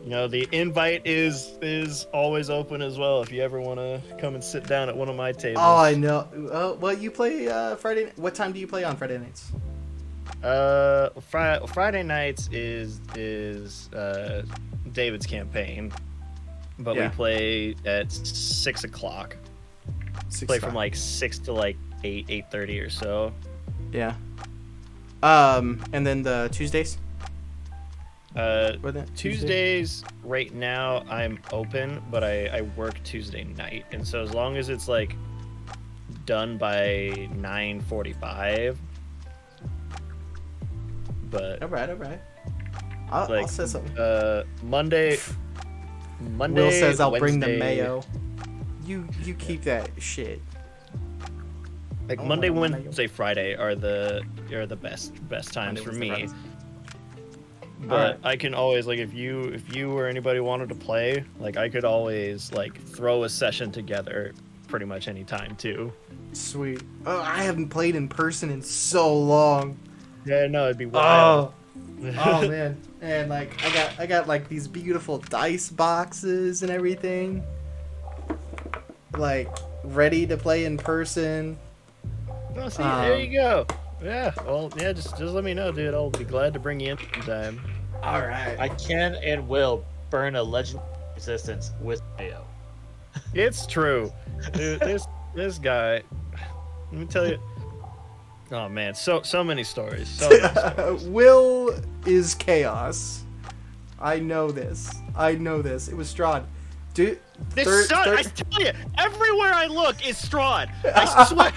you know the invite is always open as well. If you ever want to come and sit down at one of my tables. Oh, I know. Well, you play Friday. What time do you play on Friday nights? Friday nights is David's campaign, but Yeah. we play at 6 o'clock. Play from like 6 to like 8:30 or so. Yeah. And then the Tuesdays. Or the Tuesdays right now I'm open, but I work Tuesday night, and so as long as it's like done by 9:45. But All right. I'll like say something. Monday. Will says I'll bring the Wednesday- mayo. You keep that shit. Like Oh, Monday, my Wednesday, Friday are the best times Monday, for Wednesday, me. Fridays. But Alright. I can always like if you or anybody wanted to play, like I could always like throw a session together pretty much any time too. Sweet. Oh, I haven't played in person in so long. Yeah, no, it'd be wild. Oh man. And like I got like these beautiful dice boxes and everything. Like ready to play in person. Oh, see, there you go. Yeah, well, yeah, just let me know, dude. I'll be glad to bring you in sometime. All right. I can and will burn a legendary resistance with mayo. It's true, dude. This guy. Let me tell you. Oh man, so many stories. So many stories. Will is chaos. I know this. It was Strahd. Dude, This Strahd, I tell you, everywhere I look is Strahd. I swear.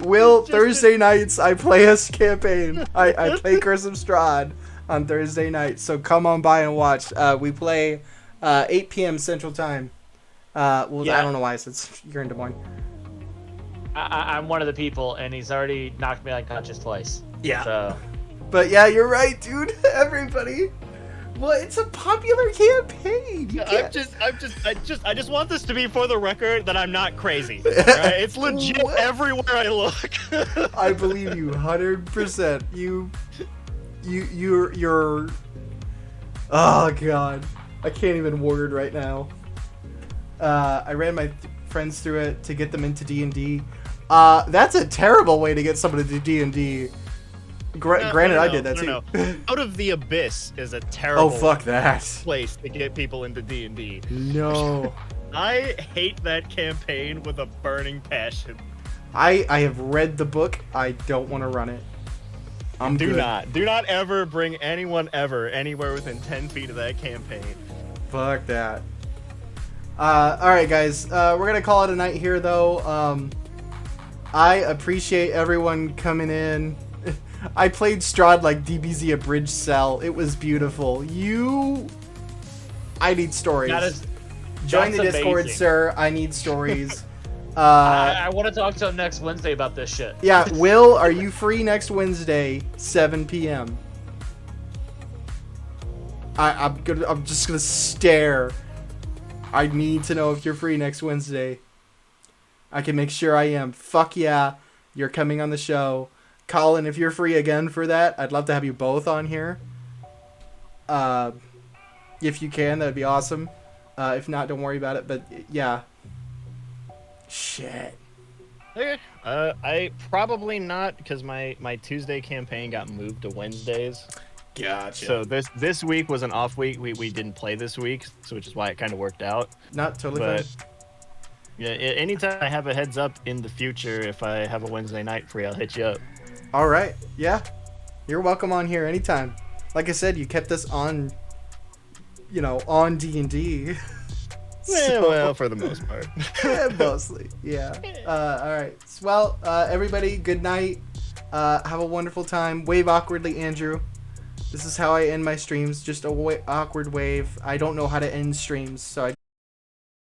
Will, Thursday nights, I play a campaign. I play Curse of Strahd on Thursday night, so come on by and watch. We play 8 p.m. Central Time. Well, Yeah. I don't know why, since you're in Des Moines. I'm one of the people, and he's already knocked me unconscious twice. Yeah. So But yeah, you're right, dude. Everybody. Well, it's a popular campaign. You I can't... just want this to be for the record that I'm not crazy. Right? It's legit What? everywhere I look. I believe you 100%. You're. Oh god, I can't even word right now. I ran my friends through it to get them into D&D. That's a terrible way to get someone to do D&D. Granted, I did that too. No. Out of the Abyss is a terrible Oh fuck that. place to get people into D&D. No. I hate that campaign with a burning passion. I have read the book. I don't want to run it. I'm Do good. not ever bring anyone ever anywhere within 10 feet of that campaign. Fuck that. Alright guys, we're gonna call it a night here though. I appreciate everyone coming in. I played Strahd like DBZ Abridged Cell. It was beautiful. I need stories. Join the that's Discord, amazing. sir. I need stories. I want to talk to him next Wednesday about this shit. Yeah, Will, are you free next Wednesday, 7 p.m.? I'm just gonna stare. I need to know if you're free next Wednesday. I can make sure I am. Fuck yeah, you're coming on the show. Colin, if you're free again for that, I'd love to have you both on here. If you can, that'd be awesome. If not, don't worry about it. But yeah. Shit. Okay. I probably not, because my Tuesday campaign got moved to Wednesdays. Gotcha. So this week was an off week. We didn't play this week, so which is why it kind of worked out. Not totally But fine. yeah, anytime I have a heads up in the future, if I have a Wednesday night free, I'll hit you up. All right. Yeah. You're welcome on here anytime. Like I said, you kept us on, on D&D. Yeah, well, for the most part. Mostly. Yeah. All right. Well, everybody, good night. Have a wonderful time. Wave awkwardly, Andrew. This is how I end my streams. Just a awkward wave. I don't know how to end streams, so I